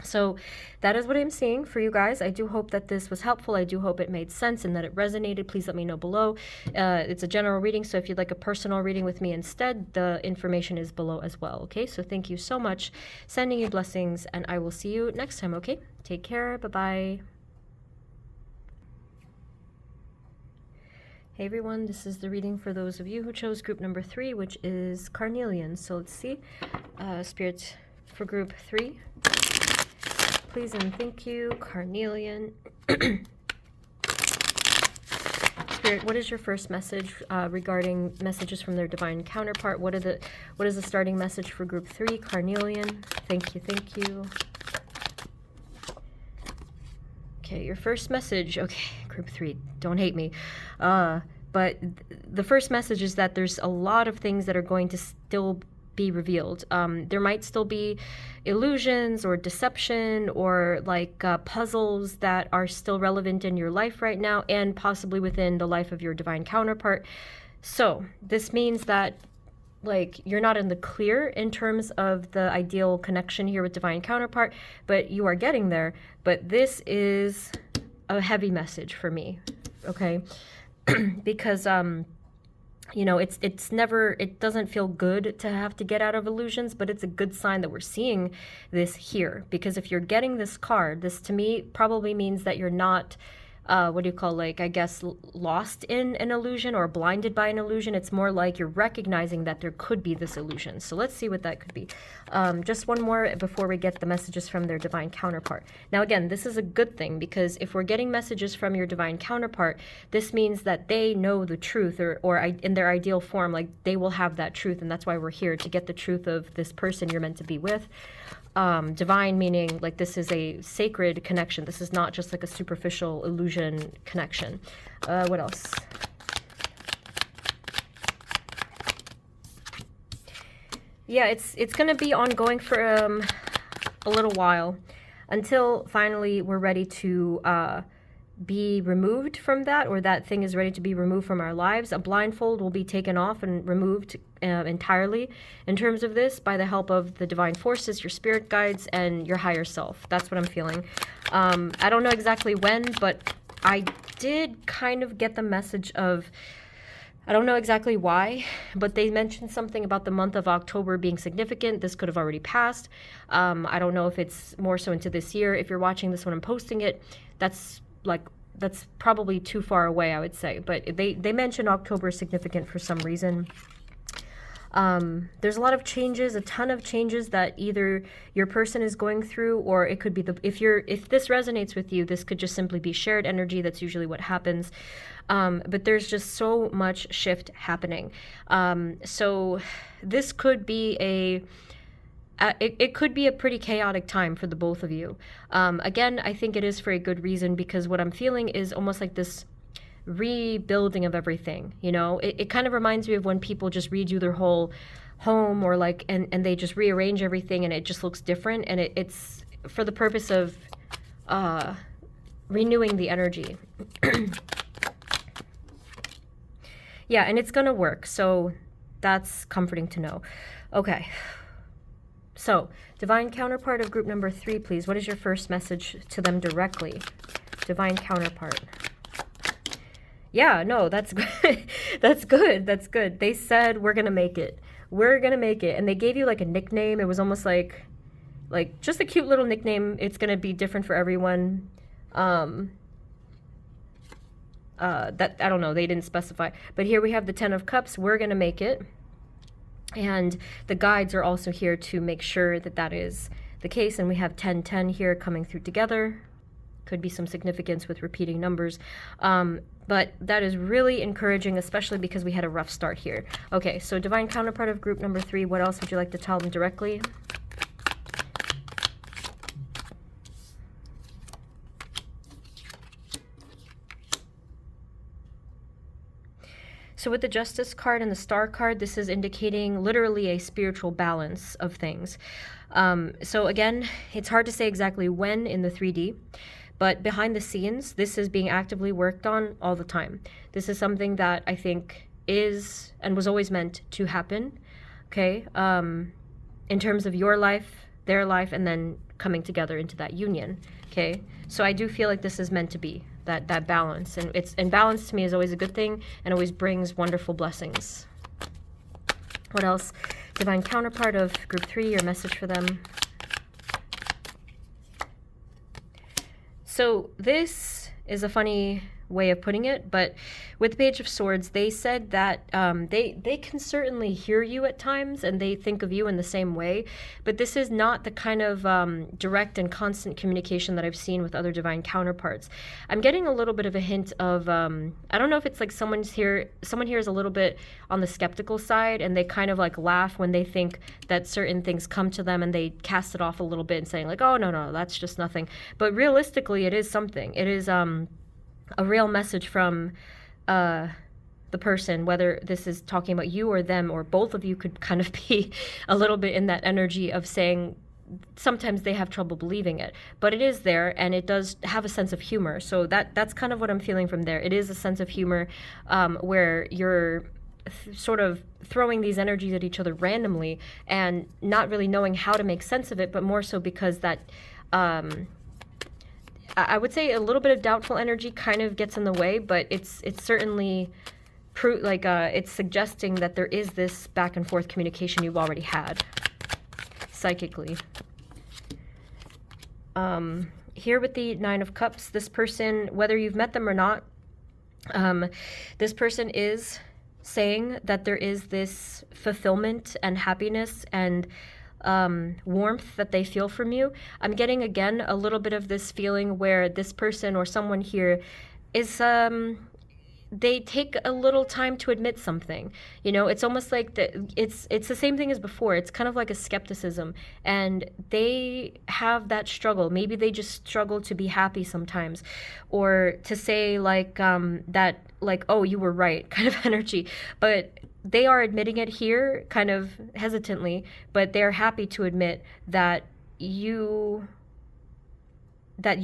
So that is what I'm seeing for you guys. I do hope that this was helpful. I do hope it made sense and that it resonated. Please let me know below. It's a general reading, so if you'd like a personal reading with me instead, the information is below as well, okay? So thank you so much. Sending you blessings, and I will see you next time, okay? Take care. Bye-bye. Hey everyone, this is the reading for those of you who chose group number 3, which is carnelian. So let's see. Spirits for group 3. Please and thank you, carnelian. Spirit, what is your first message regarding messages from their divine counterpart? What is the starting message for group 3, carnelian? Thank you, thank you. Okay, your first message. Okay, group 3, don't hate me. But the first message is that there's a lot of things that are going to still be revealed. There might still be illusions or deception or like puzzles that are still relevant in your life right now, and possibly within the life of your divine counterpart. So this means that like you're not in the clear in terms of the ideal connection here with divine counterpart, but you are getting there. But this is a heavy message for me, okay? Because you know, it doesn't feel good to have to get out of illusions, but it's a good sign that we're seeing this here. Because if you're getting this card, this to me probably means that you're not, like, I guess, lost in an illusion or blinded by an illusion. It's more like you're recognizing that there could be this illusion. So let's see what that could be. Just one more before we get the messages from their divine counterpart. Now, again, this is a good thing, because if we're getting messages from your divine counterpart, this means that they know the truth, or in their ideal form, like they will have that truth. And that's why we're here, to get the truth of this person you're meant to be with. Divine meaning like this is a sacred connection. This is not just like a superficial illusion connection. What else? Yeah, it's going to be ongoing for a little while, until finally we're ready to be removed from that, or that thing is ready to be removed from our lives. A blindfold will be taken off and removed entirely in terms of this, by the help of the divine forces, your spirit guides, and your higher self. That's what I'm feeling. I don't know exactly when, but I did kind of get the message of I don't know exactly why, but they mentioned something about the month of October being significant. This could have already passed. I don't know if it's more so into this year. If you're watching this when I'm posting it, that's probably too far away, I would say. But they mentioned October is significant for some reason. There's a lot of changes, a ton of changes that either your person is going through, or it could be if this resonates with you, this could just simply be shared energy. That's usually what happens. But there's just so much shift happening. So this could be it could be a pretty chaotic time for the both of you. Again, I think it is for a good reason, because what I'm feeling is almost like this rebuilding of everything. It kind of reminds me of when people just redo their whole home, or like and they just rearrange everything and it just looks different, and it's for the purpose of renewing the energy. Yeah, and it's gonna work, so that's comforting to know. Okay, so Divine Counterpart of group number 3, please. What is your first message to them directly? Divine Counterpart. Yeah, no, that's good. That's good. That's good. They said, we're going to make it. We're going to make it. And they gave you like a nickname. It was almost like just a cute little nickname. It's going to be different for everyone. That I don't know. They didn't specify. But here we have the 10 of Cups. We're going to make it. And the guides are also here to make sure that that is the case. And we have 10-10 here coming through together. Could be some significance with repeating numbers. But that is really encouraging, especially because we had a rough start here. Okay, so Divine Counterpart of group number 3, what else would you like to tell them directly? So with the Justice card and the Star card, this is indicating literally a spiritual balance of things. So again, it's hard to say exactly when in the 3D, but behind the scenes, this is being actively worked on all the time. This is something that I think is and was always meant to happen, okay? In terms of your life, their life, and then coming together into that union, okay? So I do feel like this is meant to be, that balance. And balance to me is always a good thing and always brings wonderful blessings. What else? Divine Counterpart of group 3, your message for them. So this is a funny way of putting it, but with the Page of Swords, they said that they can certainly hear you at times and they think of you in the same way, but this is not the kind of direct and constant communication that I've seen with other divine counterparts. I'm getting a little bit of a hint of I don't know if it's like someone here is a little bit on the skeptical side, and they kind of like laugh when they think that certain things come to them, and they cast it off a little bit and saying like, oh no, that's just nothing. But realistically, it is something. It is a real message from the person, whether this is talking about you or them, or both of you could kind of be a little bit in that energy of saying sometimes they have trouble believing it, but it is there, and it does have a sense of humor. So that's kind of what I'm feeling from there. It is a sense of humor where you're sort of throwing these energies at each other randomly and not really knowing how to make sense of it, but more so because that I would say a little bit of doubtful energy kind of gets in the way, but it's certainly it's suggesting that there is this back and forth communication you've already had psychically. Here with the 9 of Cups, this person, whether you've met them or not, this person is saying that there is this fulfillment and happiness and warmth that they feel from you. I'm getting again a little bit of this feeling where this person or someone here is they take a little time to admit something. It's almost like it's the same thing as before. It's kind of like a skepticism, and they have that struggle. Maybe they just struggle to be happy sometimes, or to say like that, like, oh, you were right kind of energy. But they are admitting it here kind of hesitantly, but they're happy to admit that you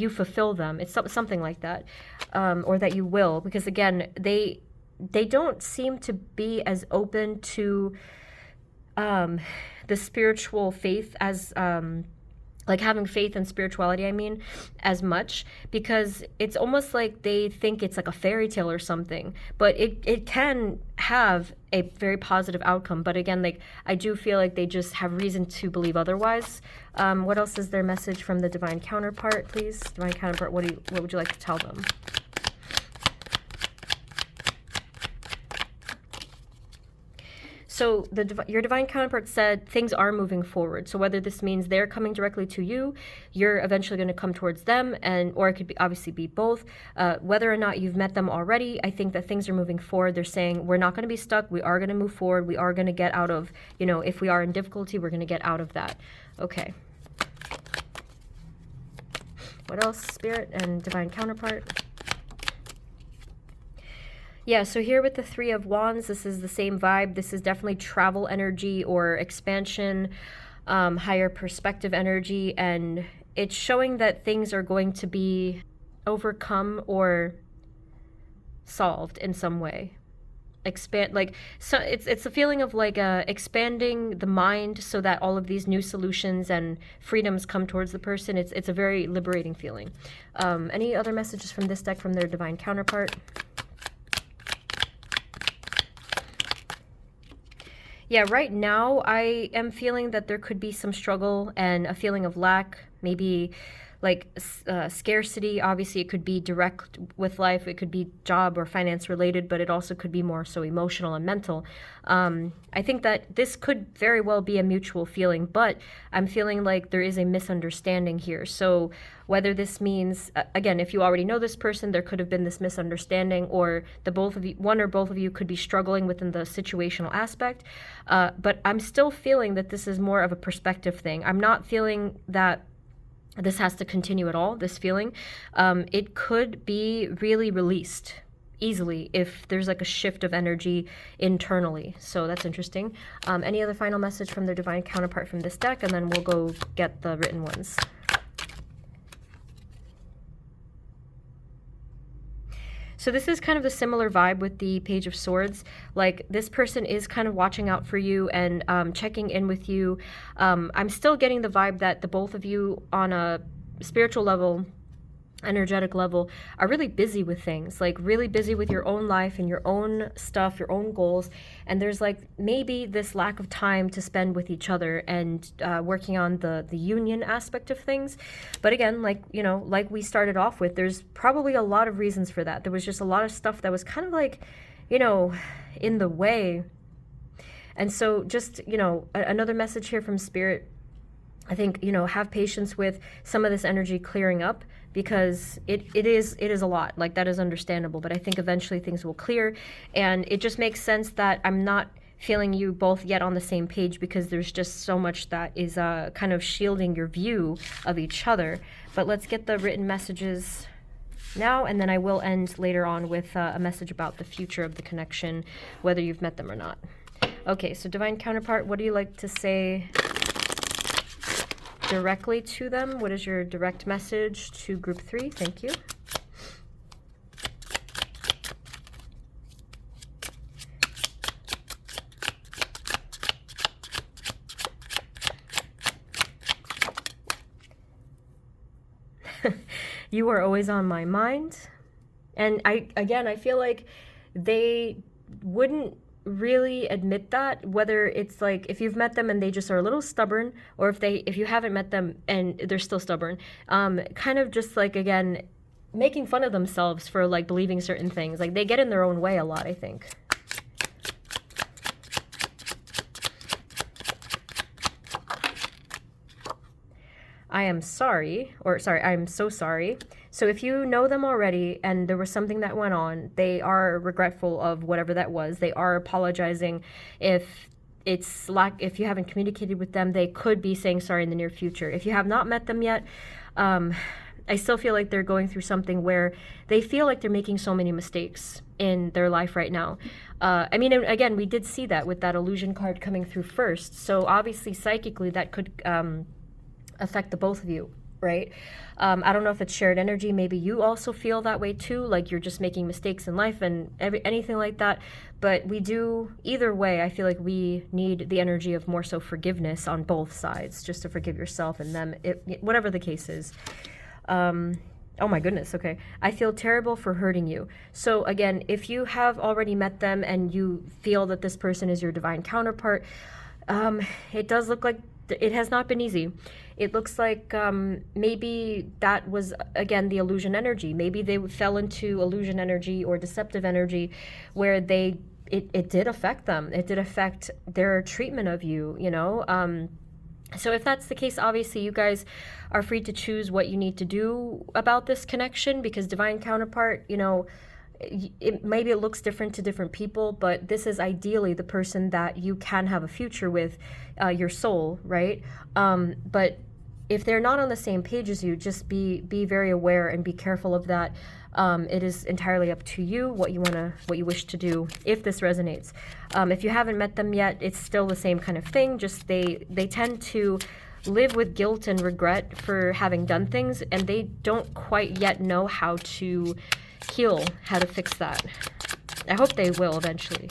fulfill them. It's something like that, or that you will, because again, they don't seem to be as open to the spiritual faith as like having faith in spirituality, I mean, as much, because it's almost like they think it's like a fairy tale or something, but it can have a very positive outcome. But again, like I do feel like they just have reason to believe otherwise. What else is their message from the Divine Counterpart, please? Divine Counterpart, what would you like to tell them? So your divine counterpart said things are moving forward. So whether this means they're coming directly to you, you're eventually going to come towards them, or it could be obviously be both. Whether or not you've met them already, I think that things are moving forward. They're saying we're not going to be stuck. We are going to move forward. We are going to get out of, if we are in difficulty, we're going to get out of that. Okay. What else, Spirit and Divine Counterpart? Yeah, so here with the Three of Wands, this is the same vibe. This is definitely travel energy or expansion, higher perspective energy, and it's showing that things are going to be overcome or solved in some way. So it's a feeling of like expanding the mind so that all of these new solutions and freedoms come towards the person. It's a very liberating feeling. Any other messages from this deck from their Divine Counterpart? Yeah, right now I am feeling that there could be some struggle and a feeling of lack, maybe like scarcity. Obviously, it could be direct with life. It could be job or finance related, but it also could be more so emotional and mental. I think that this could very well be a mutual feeling, but I'm feeling like there is a misunderstanding here. So whether this means, again, if you already know this person, there could have been this misunderstanding, or one or both of you could be struggling within the situational aspect. But I'm still feeling that this is more of a perspective thing. I'm not feeling that this has to continue at all, this feeling. It could be really released easily if there's like a shift of energy internally. So that's interesting. Any other final message from their Divine Counterpart from this deck, and then we'll go get the written ones. So this is kind of a similar vibe with the Page of Swords. Like, this person is kind of watching out for you and checking in with you. I'm still getting the vibe that the both of you on a spiritual level, energetic level, are really busy with things, like really busy with your own life and your own stuff, your own goals. And there's like maybe this lack of time to spend with each other and working on the union aspect of things. But again, like we started off with, there's probably a lot of reasons for that. There was just a lot of stuff that was kind of like, in the way. And so just, another message here from Spirit, I think, have patience with some of this energy clearing up, because it is a lot. Like, that is understandable, but I think eventually things will clear. And it just makes sense that I'm not feeling you both yet on the same page, because there's just so much that is kind of shielding your view of each other. But let's get the written messages now, and then I will end later on with a message about the future of the connection, whether you've met them or not. Okay, so Divine Counterpart, what do you like to say directly to them? What is your direct message to group 3? Thank you. You are always on my mind. And I feel like they wouldn't really admit that, whether it's like if you've met them and they just are a little stubborn, or if you haven't met them and they're still stubborn, kind of just like, again, making fun of themselves for like believing certain things. Like, they get in their own way a lot, I think. I'm so sorry. So if you know them already and there was something that went on, they are regretful of whatever that was. They are apologizing. If you haven't communicated with them, they could be saying sorry in the near future. If you have not met them yet, I still feel like they're going through something where they feel like they're making so many mistakes in their life right now. I mean, again, we did see that with that illusion card coming through first. So obviously, psychically, that could affect the both of you, right? I don't know if it's shared energy. Maybe you also feel that way too, like you're just making mistakes in life and anything like that. But we do, either way, I feel like we need the energy of more so forgiveness on both sides, just to forgive yourself and them, whatever the case is. Oh my goodness, okay. I feel terrible for hurting you. So again, if you have already met them and you feel that this person is your divine counterpart, it does look like it has not been easy. It looks like maybe that was, again, the illusion energy. Maybe they fell into illusion energy or deceptive energy where it did affect them. It did affect their treatment of you, you know? So if that's the case, obviously you guys are free to choose what you need to do about this connection, because divine counterpart, you know, maybe it looks different to different people, but this is ideally the person that you can have a future with, your soul, right? But if they're not on the same page as you, just be very aware and be careful of that. It is entirely up to you what you wish to do if this resonates. If you haven't met them yet, it's still the same kind of thing. Just they tend to live with guilt and regret for having done things, and they don't quite yet know how to heal, how to fix that. I hope they will eventually.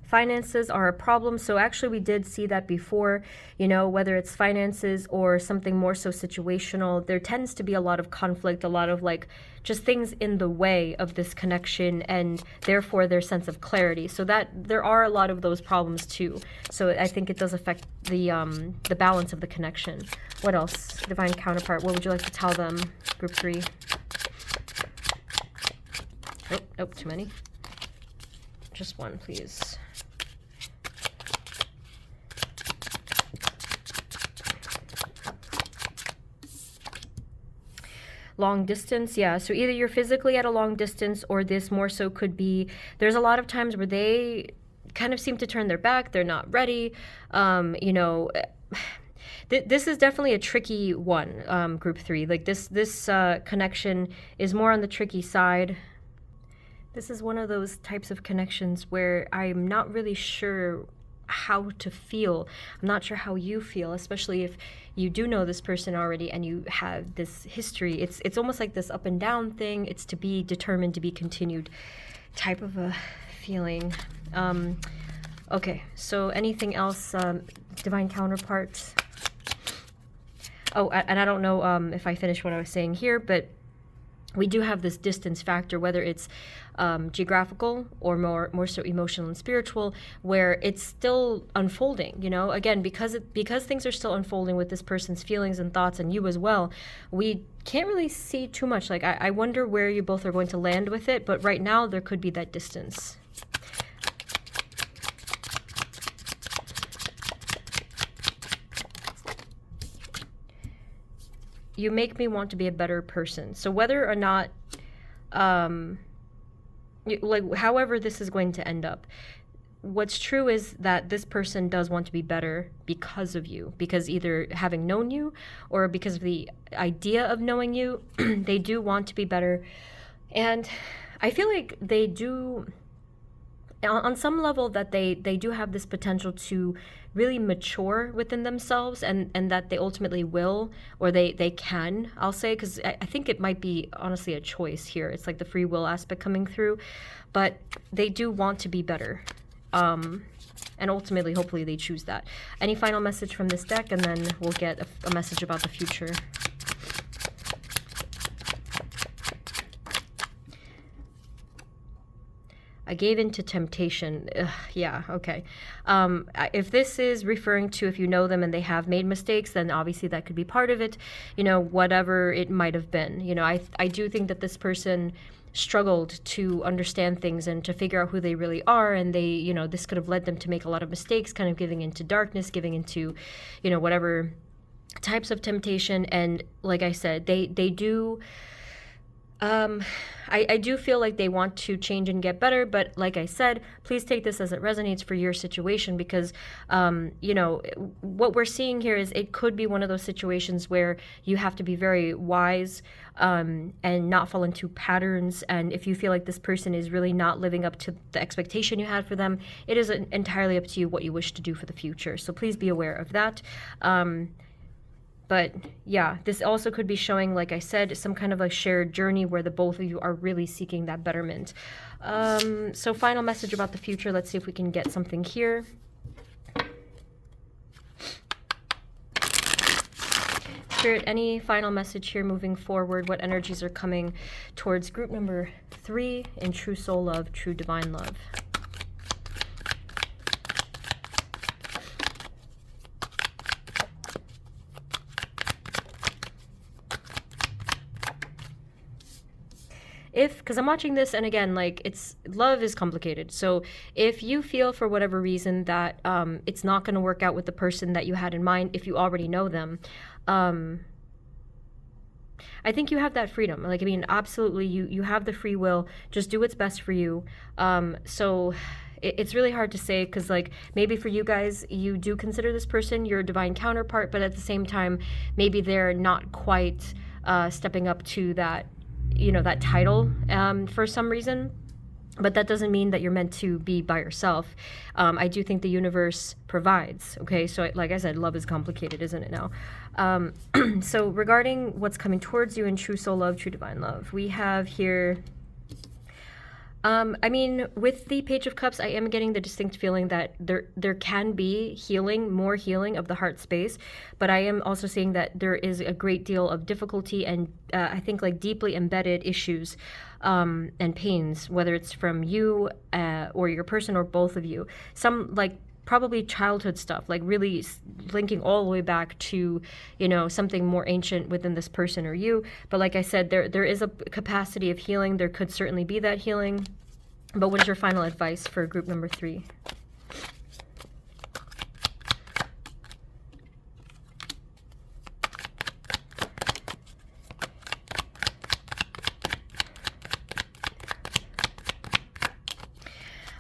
Finances are a problem. So actually we did see that before, you know, whether it's finances or something more so situational, there tends to be a lot of conflict, a lot of like just things in the way of this connection, and therefore their sense of clarity. So that there are a lot of those problems too. So I think it does affect the balance of the connection. What else? Divine counterpart, what would you like to tell them? Group 3. Oh, too many. Just one, please. Long distance, yeah. So either you're physically at a long distance, or this more so could be, there's a lot of times where they kind of seem to turn their back, they're not ready. You know, this is definitely a tricky one, group 3. Like this connection is more on the tricky side. This is one of those types of connections where I'm not really sure how to feel. I'm not sure how you feel, especially if you do know this person already and you have this history. It's almost like this up and down thing. It's to be determined, to be continued type of a feeling. Okay, so anything else, divine counterparts? Oh, and I don't know if I finished what I was saying here, but we do have this distance factor, whether it's geographical or more so emotional and spiritual, where it's still unfolding, you know, again, because things are still unfolding with this person's feelings and thoughts, and you as well, we can't really see too much. Like, I wonder where you both are going to land with it, but right now there could be that distance. You make me want to be a better person. So whether or not, like, however this is going to end up, what's true is that this person does want to be better because of you, because either having known you or because of the idea of knowing you, they do want to be better. And I feel like they do, on some level, that they do have this potential to really mature within themselves, and that they ultimately will, or they can, I'll say, because I think it might be honestly a choice here. It's like the free will aspect coming through, but they do want to be better. And ultimately, hopefully they choose that. Any final message from this deck, and then we'll get a message about the future. I gave in to temptation. Ugh, yeah, okay. If this is referring to if you know them and they have made mistakes, then obviously that could be part of it, you know, whatever it might have been. You know, I do think that this person struggled to understand things and to figure out who they really are, and they, you know, this could have led them to make a lot of mistakes, kind of giving into darkness, giving into, you know, whatever types of temptation. And like I said, they do, I do feel like they want to change and get better, but like I said, please take this as it resonates for your situation because, you know, what we're seeing here is it could be one of those situations where you have to be very wise and not fall into patterns. And if you feel like this person is really not living up to the expectation you had for them, it is entirely up to you what you wish to do for the future. So please be aware of that. But yeah, this also could be showing, like I said, some kind of a shared journey where the both of you are really seeking that betterment. So final message about the future. Let's see if we can get something here. Spirit, any final message here moving forward? What energies are coming towards group number 3 in true soul love, true divine love? Because I'm watching this, and again, like, love is complicated. So if you feel for whatever reason that it's not going to work out with the person that you had in mind, if you already know them, I think you have that freedom. Like, I mean, absolutely, you have the free will. Just do what's best for you. So it's really hard to say because, like, maybe for you guys, you do consider this person your divine counterpart, but at the same time, maybe they're not quite stepping up to that, you know, that title for some reason. But that doesn't mean that you're meant to be by yourself. I do think the universe provides, okay? So like I said, love is complicated, isn't it now? So regarding what's coming towards you in true soul love, true divine love, we have here, I mean, with the Page of Cups, I am getting the distinct feeling that there can be healing, more healing of the heart space, but I am also seeing that there is a great deal of difficulty and I think like deeply embedded issues and pains, whether it's from you or your person or both of you. Some like probably childhood stuff, like really linking all the way back to, you know, something more ancient within this person or you. But like I said, there is a capacity of healing. There could certainly be that healing. But what is your final advice for group number 3?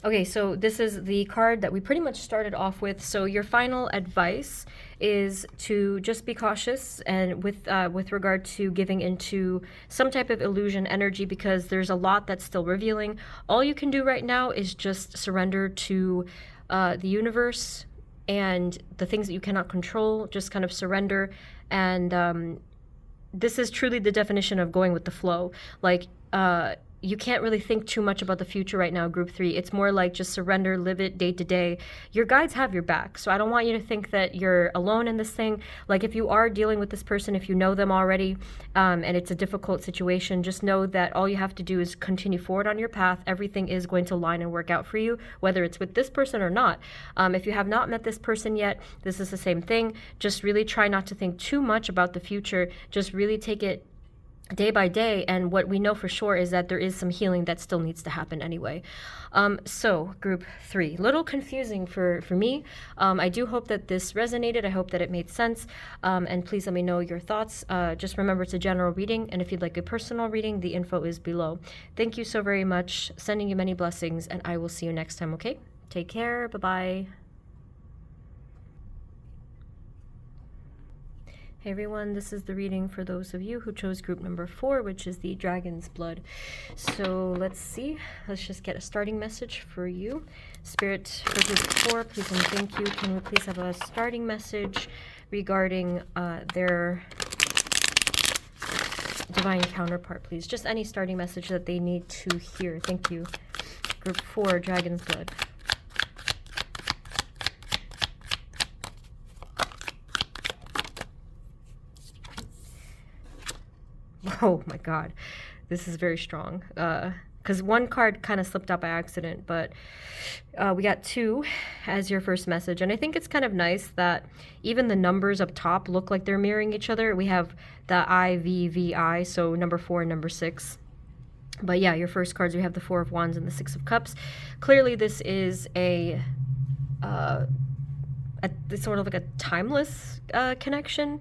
Okay, so this is the card that we pretty much started off with. So your final advice is to just be cautious and with regard to giving into some type of illusion energy, because there's a lot that's still revealing. All you can do right now is just surrender to the universe and the things that you cannot control. Just kind of surrender. And this is truly the definition of going with the flow. Like, you can't really think too much about the future right now, group 3. It's more like just surrender, live it day to day. Your guides have your back. So I don't want you to think that you're alone in this thing. Like, if you are dealing with this person, if you know them already, and it's a difficult situation, just know that all you have to do is continue forward on your path. Everything is going to line and work out for you, whether it's with this person or not. If you have not met this person yet, this is the same thing. Just really try not to think too much about the future. Just really take it day by day, and what we know for sure is that there is some healing that still needs to happen anyway. So group 3, little confusing for me. I do hope that this resonated. I hope that it made sense, and please let me know your thoughts. Just remember, it's a general reading, and if you'd like a personal reading, the info is below. Thank you so very much. Sending you many blessings, and I will see you next time. Okay, take care. Bye-bye. Hey everyone, this is the reading for those of you who chose group number 4, which is the Dragon's Blood. So let's see. Let's just get a starting message for you. Spirit for group 4, please and thank you. Can we please have a starting message regarding their divine counterpart, please? Just any starting message that they need to hear. Thank you. Group 4, Dragon's Blood. Oh my god, this is very strong. Because one card kind of slipped out by accident, but we got 2 as your first message. And I think it's kind of nice that even the numbers up top look like they're mirroring each other. We have the IVVI, so number 4 and number 6. But yeah, your first cards, we have the 4 of Wands and the 6 of Cups. Clearly this is a it's sort of like a timeless connection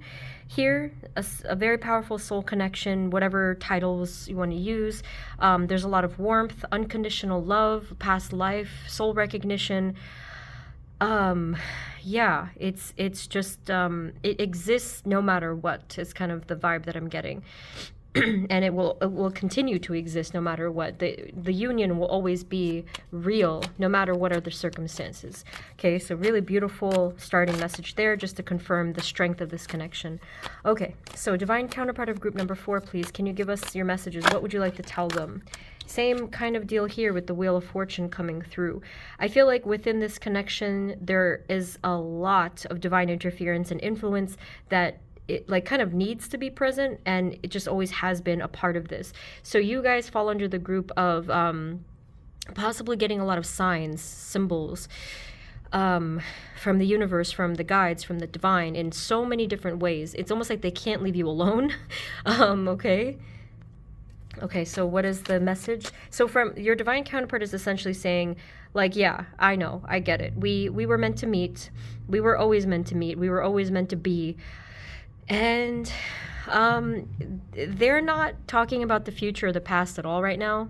here, a very powerful soul connection, whatever titles you want to use. There's a lot of warmth, unconditional love, past life, soul recognition. Yeah, it's just it exists no matter what is kind of the vibe that I'm getting. And it will continue to exist no matter what. The union will always be real no matter what are the circumstances. Okay, so really beautiful starting message there just to confirm the strength of this connection. Okay, so divine counterpart of group number 4, please. Can you give us your messages? What would you like to tell them? Same kind of deal here with the Wheel of Fortune coming through. I feel like within this connection, there is a lot of divine interference and influence that it like kind of needs to be present, and it just always has been a part of this. So you guys fall under the group of possibly getting a lot of signs, symbols from the universe, from the guides, from the divine in so many different ways. It's almost like they can't leave you alone. Okay. Okay, so what is the message? So from your divine counterpart is essentially saying, like, yeah, I know, I get it. We were meant to meet. We were always meant to meet. We were always meant to be. And they're not talking about the future or the past at all right now.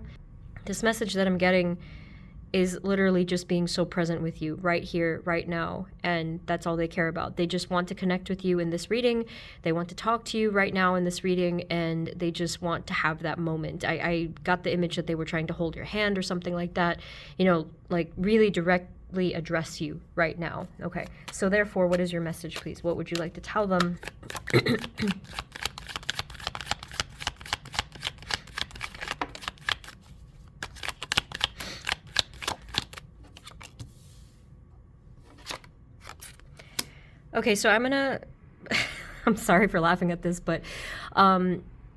This message that I'm getting is literally just being so present with you right here, right now. And that's all they care about. They just want to connect with you in this reading. They want to talk to you right now in this reading, and they just want to have that moment. I got the image that they were trying to hold your hand or something like that, you know, like really directly address you right now. Okay, so therefore, what is your message, please? What would you like to tell them? Okay, so I'm gonna, I'm sorry for laughing at this, but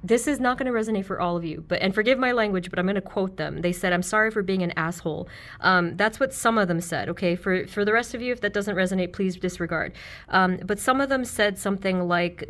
this is not going to resonate for all of you. And forgive my language, but I'm going to quote them. They said, "I'm sorry for being an asshole." That's what some of them said, okay? For the rest of you, if that doesn't resonate, please disregard. But some of them said something like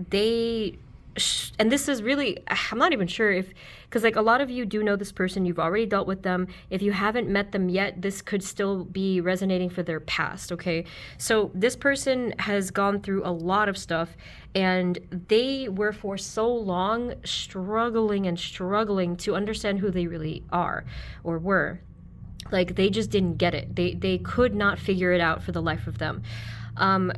and this is really, I'm not even sure if, because like a lot of you do know this person, you've already dealt with them. If you haven't met them yet, this could still be resonating for their past, okay? So this person has gone through a lot of stuff, and they were for so long struggling to understand who they really are or were. Like they just didn't get it. They could not figure it out for the life of them.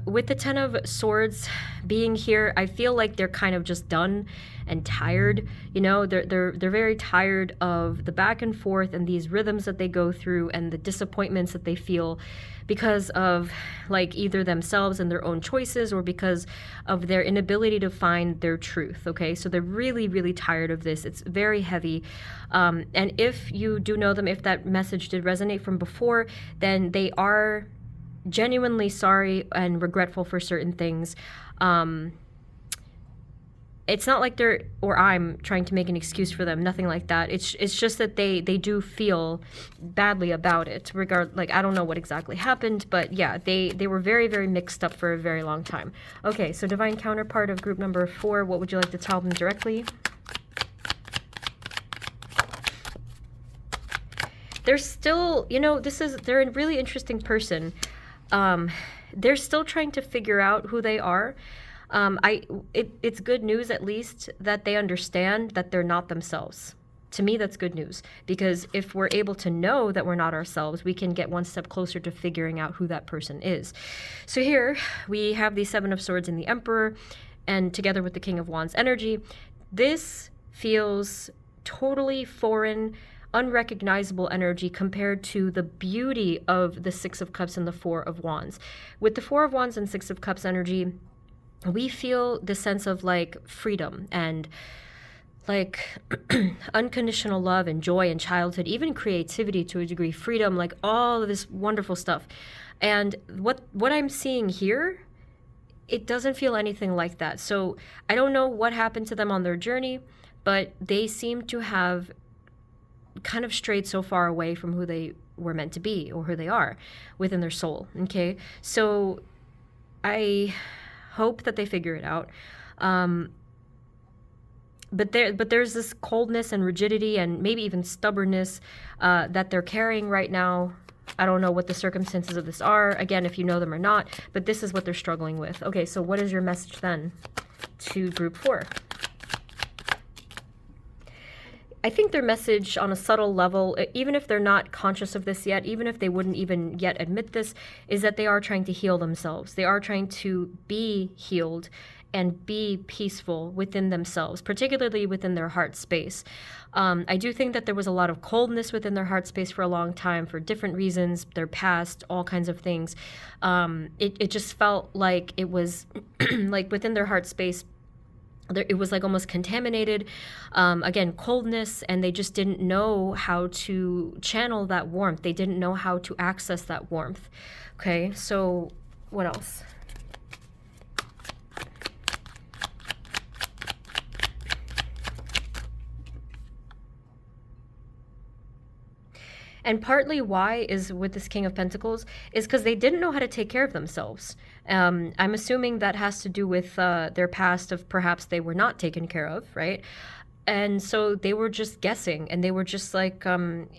With the Ten of Swords being here, I feel like they're kind of just done and tired. You know, they're very tired of the back and forth and these rhythms that they go through and the disappointments that they feel because of like either themselves and their own choices or because of their inability to find their truth. Okay, so they're really, really tired of this. It's very heavy. And if you do know them, if that message did resonate from before, then they are genuinely sorry and regretful for certain things. It's not like I'm trying to make an excuse for them, nothing like that. It's just that they do feel badly about it. I don't know what exactly happened, but yeah, they were very, very mixed up for a very long time. Okay, so divine counterpart of group number 4, what would you like to tell them directly? They're still, you know, they're a really interesting person. They're still trying to figure out who they are. It's good news, at least, that they understand that they're not themselves. To me, that's good news, because if we're able to know that we're not ourselves, we can get one step closer to figuring out who that person is. So here we have the Seven of Swords and the Emperor, and together with the King of Wands energy, this feels totally foreign, unrecognizable energy compared to the beauty of the Six of Cups and the Four of Wands. With the Four of Wands and Six of Cups energy, we feel the sense of like freedom and like unconditional love and joy and childhood, even creativity to a degree, freedom, like all of this wonderful stuff. And what I'm seeing here, it doesn't feel anything like that. So I don't know what happened to them on their journey, but they seem to have kind of strayed so far away from who they were meant to be or who they are within their soul. Okay, so I hope that they figure it out. But there's this coldness and rigidity and maybe even stubbornness that they're carrying right now I don't know what the circumstances of this are, again, if you know them or not, but this is what they're struggling with. Okay, so what is your message then to group 4? I think their message on a subtle level, even if they're not conscious of this yet, even if they wouldn't even yet admit this, is that they are trying to heal themselves. They are trying to be healed and be peaceful within themselves, particularly within their heart space. I do think that there was a lot of coldness within their heart space for a long time for different reasons, their past, all kinds of things. It just felt like it was like within their heart space, it was like almost contaminated, again, coldness, and they just didn't know how to channel that warmth. They didn't know how to access that warmth. Okay, so what else? And partly why is with this King of Pentacles is because they didn't know how to take care of themselves. I'm assuming that has to do with their past of perhaps they were not taken care of, right? And so they were just guessing, and they were just making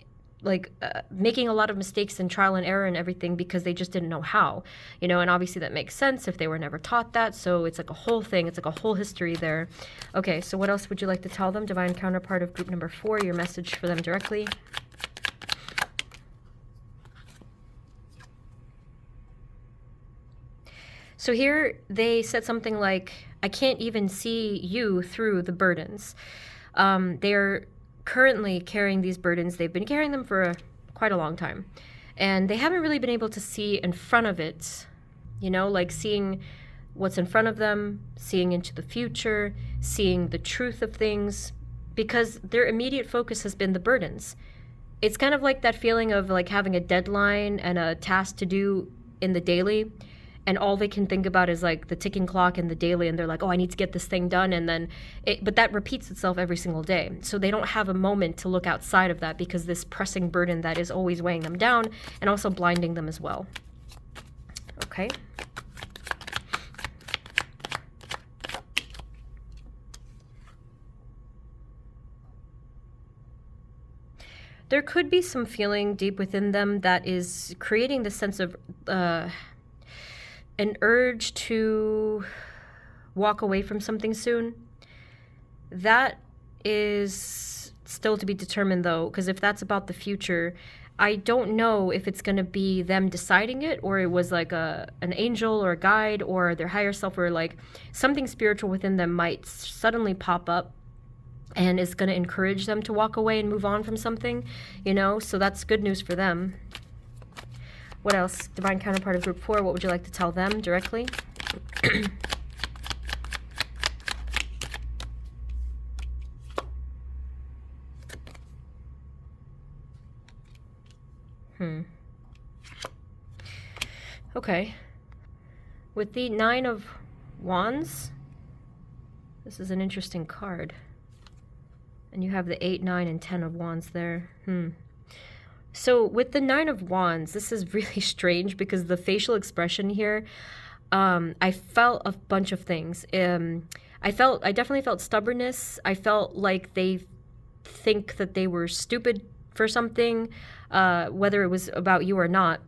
a lot of mistakes and trial and error and everything because they just didn't know how, you know, and obviously that makes sense if they were never taught that. So it's like a whole thing. It's like a whole history there. Okay, so what else would you like to tell them? Divine Counterpart of group number 4, your message for them directly. So here they said something like, I can't even see you through the burdens. They're currently carrying these burdens. They've been carrying them for quite a long time. And they haven't really been able to see in front of it, you know, like seeing what's in front of them, seeing into the future, seeing the truth of things, because their immediate focus has been the burdens. It's kind of like that feeling of like having a deadline and a task to do in the daily, and all they can think about is like the ticking clock and the daily, and they're like, oh, I need to get this thing done, and then but that repeats itself every single day. So they don't have a moment to look outside of that because this pressing burden that is always weighing them down and also blinding them as well. Okay. There could be some feeling deep within them that is creating this sense of an urge to walk away from something soon. That is still to be determined though, because if that's about the future, I don't know if it's going to be them deciding it, or it was like an angel or a guide or their higher self, or like something spiritual within them might suddenly pop up and is going to encourage them to walk away and move on from something, you know, so that's good news for them. What else? Divine Counterpart of group 4, what would you like to tell them directly? Okay. With the 9 of Wands, this is an interesting card. And you have the 8, 9, and 10 of Wands there. So with the 9 of Wands, this is really strange because the facial expression here, I felt a bunch of things. I definitely felt stubbornness. I felt like they think that they were stupid for something, whether it was about you or not.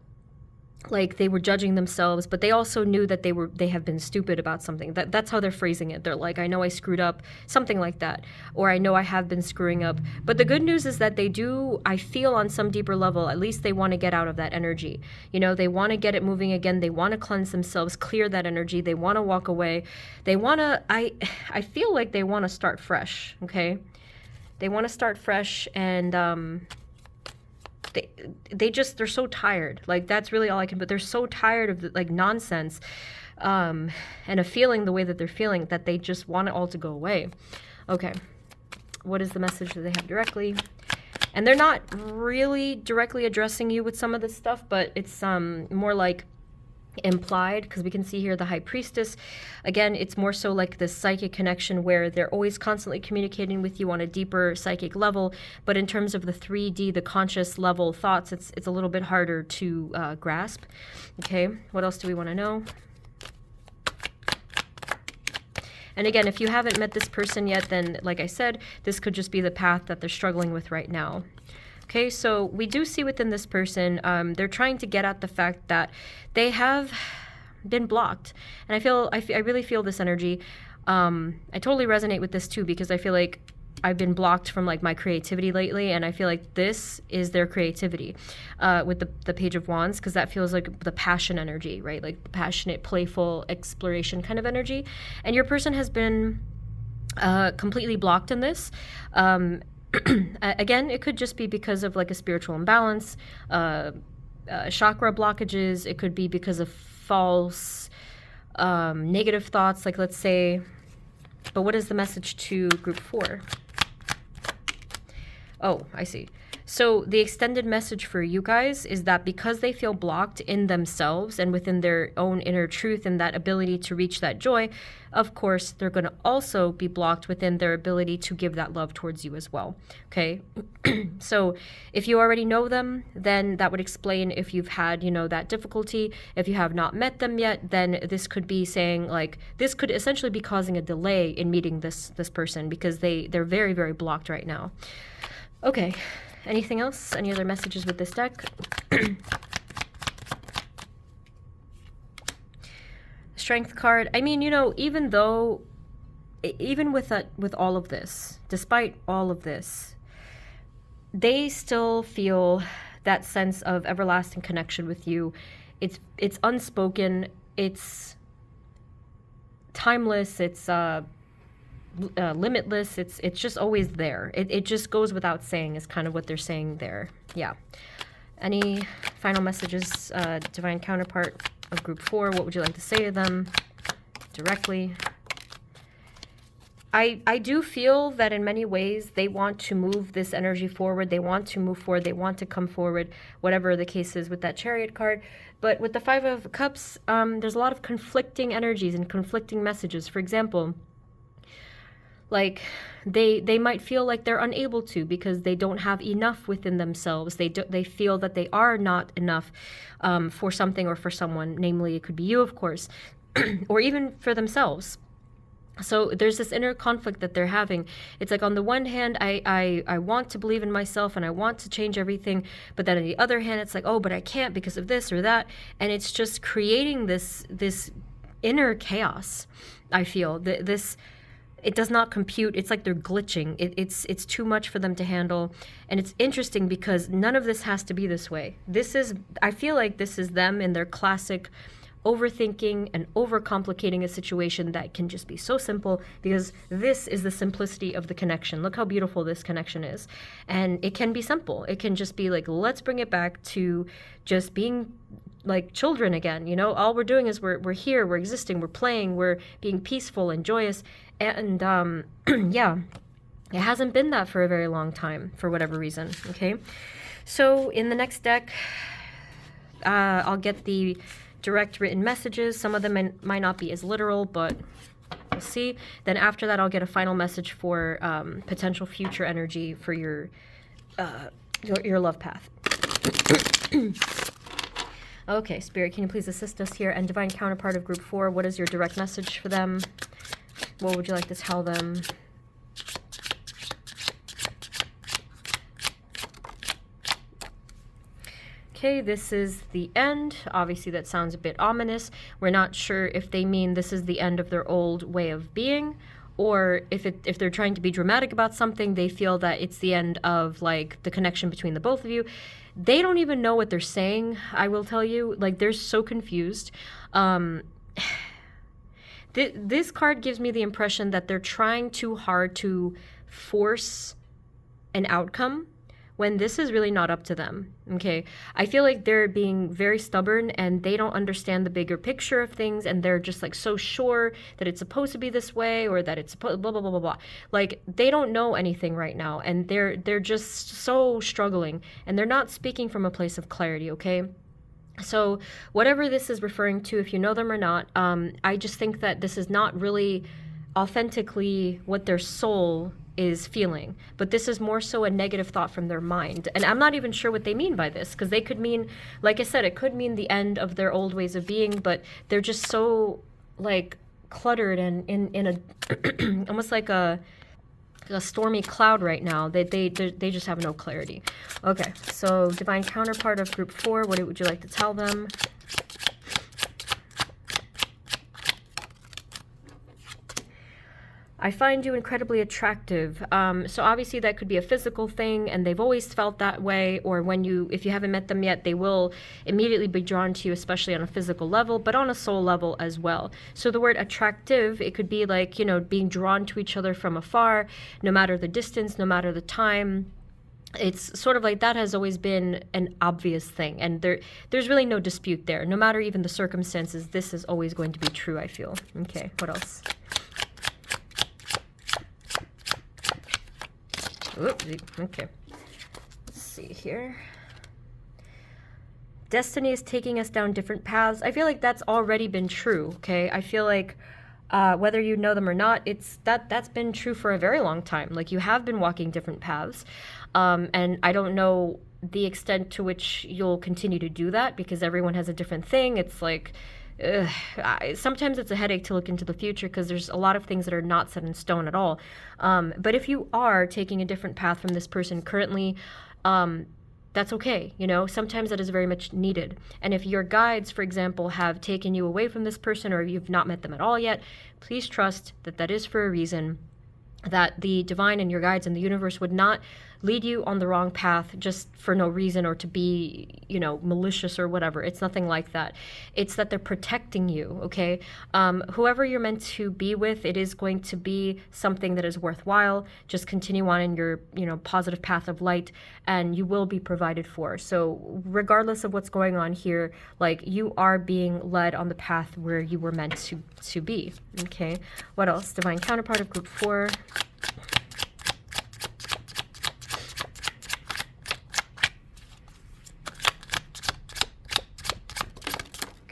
Like they were judging themselves, but they also knew that they have been stupid about something. That's how they're phrasing it. They're like, I know I screwed up, something like that. Or I know I have been screwing up. But the good news is that they do, I feel on some deeper level, at least they want to get out of that energy. You know, they want to get it moving again. They want to cleanse themselves, clear that energy. They want to walk away. They want to, I feel like they want to start fresh, okay? They want to start fresh, and they're so tired. Like that's really all I can, but they're so tired of the, like nonsense, and of feeling the way that they're feeling, that they just want it all to go away. Okay. What is the message that they have directly? And they're not really directly addressing you with some of this stuff, but it's more like implied, because we can see here the High Priestess. Again, it's more so like this psychic connection where they're always constantly communicating with you on a deeper psychic level, but in terms of the 3D, the conscious level thoughts, it's a little bit harder to grasp. Okay, what else do we want to know? And again, if you haven't met this person yet, then like I said, this could just be the path that they're struggling with right now. Okay, so we do see within this person, they're trying to get at the fact that they have been blocked. And I really feel this energy. I totally resonate with this too, because I feel like I've been blocked from like my creativity lately, and I feel like this is their creativity with the Page of Wands, because that feels like the passion energy, right? Like the passionate, playful exploration kind of energy. And your person has been completely blocked in this. Again, it could just be because of like a spiritual imbalance, chakra blockages. It could be because of false negative thoughts, like let's say. But what is the message to group 4? Oh, I see. So the extended message for you guys is that because they feel blocked in themselves and within their own inner truth and that ability to reach that joy, of course, they're going to also be blocked within their ability to give that love towards you as well. Okay. So if you already know them, then that would explain if you've had, that difficulty. If you have not met them yet, then this could be saying like, this could essentially be causing a delay in meeting this person, because they're very, very blocked right now. Okay. Anything else? Any other messages with this deck? Strength card. I mean, even with all of this, despite all of this, they still feel that sense of everlasting connection with you. It's unspoken. It's timeless. It's limitless. It's just always there. It just goes without saying is kind of what they're saying there. Yeah. Any final messages, Divine Counterpart of group 4? What would you like to say to them directly? I do feel that in many ways they want to move this energy forward. They want to move forward. They want to come forward, whatever the case is with that Chariot card. But with the 5 of Cups, there's a lot of conflicting energies and conflicting messages. For example, like they might feel like they're unable to because they don't have enough within themselves. They feel that they are not enough for something or for someone. Namely, it could be you, of course, or even for themselves. So there's this inner conflict that they're having. It's like on the one hand, I want to believe in myself and I want to change everything, but then on the other hand, it's like, oh, but I can't because of this or that, and it's just creating this inner chaos. I feel this. It does not compute. It's like they're glitching. It's too much for them to handle. And it's interesting because none of this has to be this way. I feel like this is them in their classic overthinking and overcomplicating a situation that can just be so simple, because this is the simplicity of the connection. Look how beautiful this connection is. And it can be simple. It can just be like, let's bring it back to just being like children again. All we're doing is we're here, we're existing, we're playing, we're being peaceful and joyous. And yeah, it hasn't been that for a very long time for whatever reason. Okay, so in the next deck, I'll get the direct written messages. Some of them might not be as literal, but we'll see. Then after that, I'll get a final message for potential future energy for your love path. Okay, Spirit, can you please assist us here? And Divine Counterpart of group 4, what is your direct message for them? What would you like to tell them? Okay, this is the end. Obviously, that sounds a bit ominous. We're not sure if they mean this is the end of their old way of being, or if they're trying to be dramatic about something, they feel that it's the end of like the connection between the both of you. They don't even know what they're saying, I will tell you. Like, they're so confused. This card gives me the impression that they're trying too hard to force an outcome when this is really not up to them. Okay, I feel like they're being very stubborn and they don't understand the bigger picture of things, and they're just like so sure that it's supposed to be this way, or that it's supposed blah blah blah blah blah. Like, they don't know anything right now, and they're just so struggling, and they're not speaking from a place of clarity. Okay, so whatever this is referring to, if you know them or not, I just think that this is not really authentically what their soul is feeling, but this is more so a negative thought from their mind. And I'm not even sure what they mean by this, because they could mean, like I said, it could mean the end of their old ways of being, but they're just so like cluttered and in a almost like a a stormy cloud right now. They just have no clarity. Okay, so Divine Counterpart of Group 4, what would you like to tell them? I find you incredibly attractive. So obviously that could be a physical thing, and they've always felt that way, or if you haven't met them yet, they will immediately be drawn to you, especially on a physical level, but on a soul level as well. So the word attractive, it could be like, being drawn to each other from afar, no matter the distance, no matter the time. It's sort of like that has always been an obvious thing, and there's really no dispute there. No matter even the circumstances, this is always going to be true, I feel. Okay, what else? Okay, let's see here. Destiny is taking us down different paths. I feel like that's already been true, okay? I feel like whether you know them or not, that's been true for a very long time. Like, you have been walking different paths, and I don't know the extent to which you'll continue to do that, because everyone has a different thing. It's like, sometimes it's a headache to look into the future, because there's a lot of things that are not set in stone at all. But if you are taking a different path from this person currently, that's okay. Sometimes that is very much needed. And if your guides, for example, have taken you away from this person, or you've not met them at all yet, please trust that that is for a reason, that the divine and your guides and the universe would not lead you on the wrong path just for no reason, or to be, malicious or whatever. It's nothing like that. It's that they're protecting you, okay? Whoever you're meant to be with, it is going to be something that is worthwhile. Just continue on in your, positive path of light, and you will be provided for. So regardless of what's going on here, like, you are being led on the path where you were meant to be, okay? What else? Divine Counterpart of Group 4.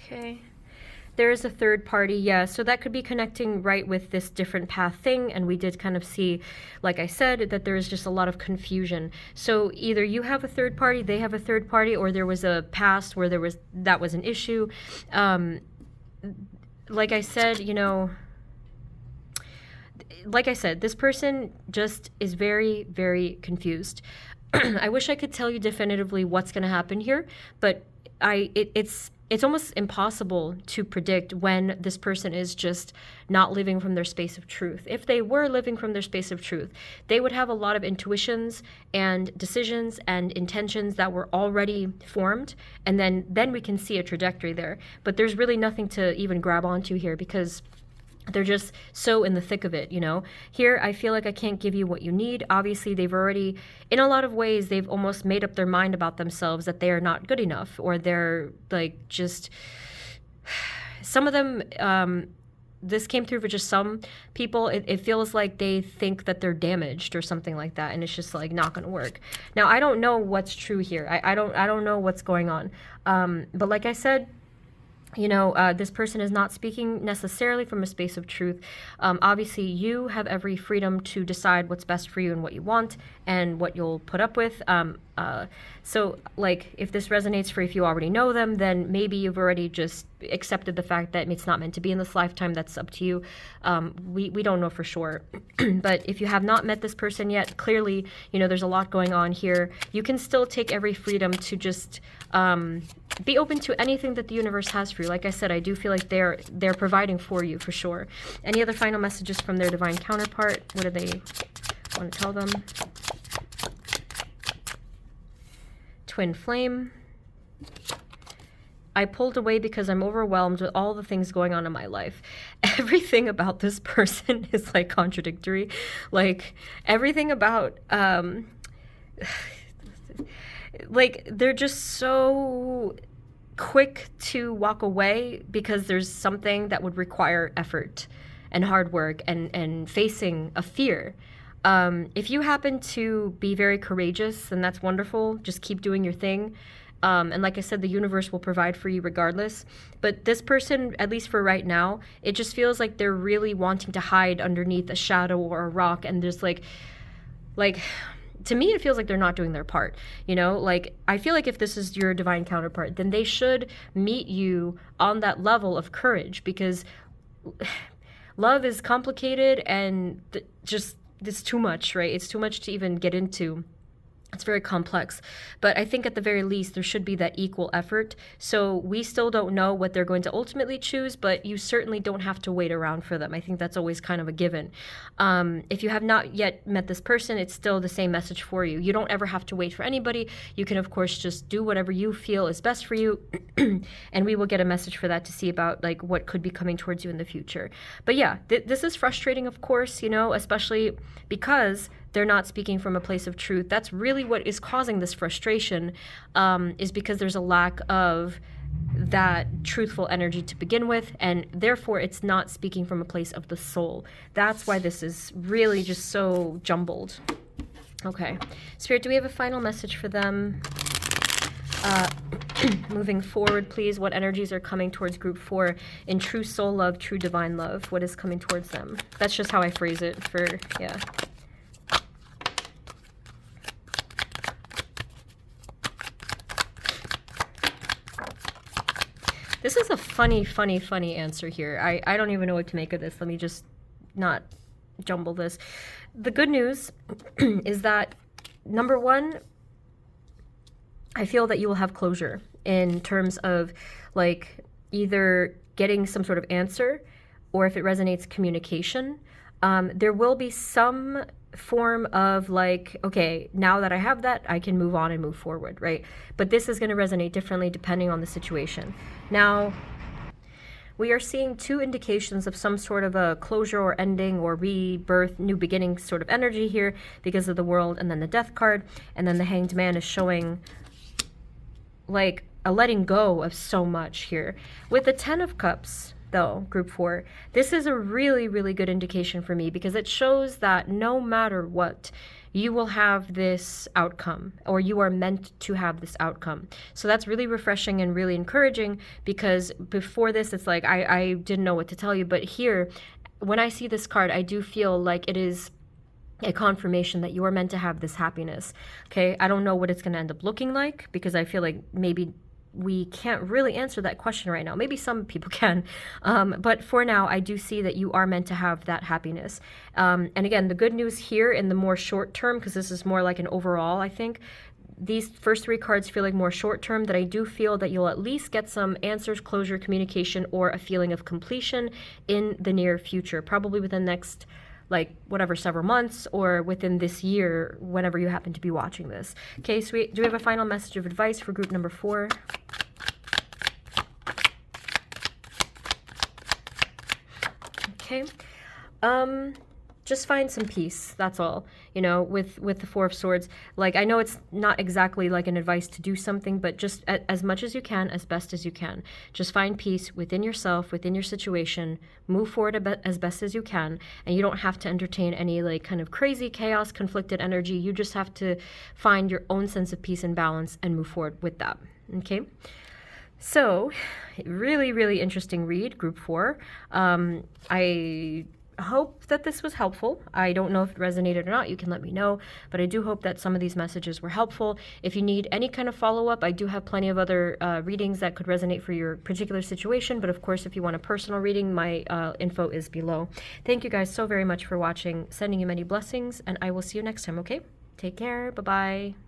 Okay, there is a third party, yeah, so that could be connecting right with this different path thing, and we did kind of see, like I said, that there is just a lot of confusion. So either you have a third party, they have a third party, or there was a past where that was an issue. Like I said, this person just is very, very confused. I wish I could tell you definitively what's going to happen here, but it's almost impossible to predict when this person is just not living from their space of truth. If they were living from their space of truth, they would have a lot of intuitions and decisions and intentions that were already formed, and then we can see a trajectory there. But there's really nothing to even grab onto here, because they're just so in the thick of it, Here, I feel like I can't give you what you need. Obviously, they've already, in a lot of ways, they've almost made up their mind about themselves, that they are not good enough, or they're, like, just... Some of them, this came through for just some people. It feels like they think that they're damaged or something like that, and it's just, like, not going to work. Now, I don't know what's true here. I don't know what's going on. But like I said, this person is not speaking necessarily from a space of truth. Obviously, you have every freedom to decide what's best for you and what you want and what you'll put up with. So, like, if this resonates for if you already know them, then maybe you've already just accepted the fact that it's not meant to be in this lifetime. That's up to you. We don't know for sure. But if you have not met this person yet, clearly, there's a lot going on here. You can still take every freedom to just be open to anything that the universe has for you. Like I said, I do feel like they're providing for you for sure. Any other final messages from their divine counterpart? What do they want to tell them? Twin flame. I pulled away because I'm overwhelmed with all the things going on in my life. Everything about this person is, like, contradictory. Like, everything about, like, they're just so quick to walk away because there's something that would require effort and hard work and facing a fear. If you happen to be very courageous, then that's wonderful. Just keep doing your thing. And like I said, the universe will provide for you regardless. But this person, at least for right now, it just feels like they're really wanting to hide underneath a shadow or a rock. And there's like, to me, it feels like they're not doing their part. Like, I feel like if this is your divine counterpart, then they should meet you on that level of courage, because love is complicated, and just it's too much, right? It's too much to even get into. It's very complex, but I think at the very least there should be that equal effort. So we still don't know what they're going to ultimately choose, but you certainly don't have to wait around for them. I think that's always kind of a given. If you have not yet met this person, it's still the same message for you. You don't ever have to wait for anybody. You can, of course, just do whatever you feel is best for you, and we will get a message for that to see about like what could be coming towards you in the future. But yeah, this is frustrating, of course, you know, especially because they're not speaking from a place of truth. That's really what is causing this frustration, is because there's a lack of that truthful energy to begin with, and therefore it's not speaking from a place of the soul. That's why this is really just so jumbled. Okay, Spirit, do we have a final message for them? Moving forward, please, what energies are coming towards group 4 in true soul love, true divine love? What is coming towards them? That's just how I phrase it for, yeah. This is a funny answer here. I don't even know what to make of this. Let me just not jumble this. The good news is that, number one, I feel that you will have closure in terms of like either getting some sort of answer, or if it resonates, communication. There will be some form of like, okay, now that I have that, I can move on and move forward, right? But this is going to resonate differently depending on the situation. Now, we are seeing 2 indications of some sort of a closure or ending or rebirth, new beginning sort of energy here because of the World and then the Death card. And then the Hanged Man is showing like a letting go of so much here. With the 10 of Cups, though, group 4, this is a really good indication for me because it shows that no matter what, you will have this outcome, or you are meant to have this outcome. So that's really refreshing and really encouraging, because before this, it's like I didn't know what to tell you, but here, when I see this card, I do feel like it is a confirmation that you are meant to have this happiness. Okay, I don't know what it's going to end up looking like, because I feel like maybe we can't really answer that question right now. Maybe some people can. But for now, I do see that you are meant to have that happiness. And again, the good news here in the more short term, because this is more like an overall, I think, these first 3 cards feel like more short term, that I do feel that you'll at least get some answers, closure, communication, or a feeling of completion in the near future, probably within the next, like, whatever, several months, or within this year, whenever you happen to be watching this. Okay, sweet. Do we have a final message of advice for group number 4? Okay. Just find some peace. That's all. You know, with the 4 of Swords. Like, I know it's not exactly like an advice to do something, but just as much as you can, as best as you can. Just find peace within yourself, within your situation. Move forward as best as you can. And you don't have to entertain any, like, kind of crazy chaos, conflicted energy. You just have to find your own sense of peace and balance and move forward with that. Okay? So, really interesting read, group 4. I hope that this was helpful. I don't know if it resonated or not. You can let me know, but I do hope that some of these messages were helpful. If you need any kind of follow-up, I do have plenty of other readings that could resonate for your particular situation, but of course, if you want a personal reading, my info is below. Thank you guys so very much for watching. Sending you many blessings, and I will see you next time, okay? Take care. Bye-bye.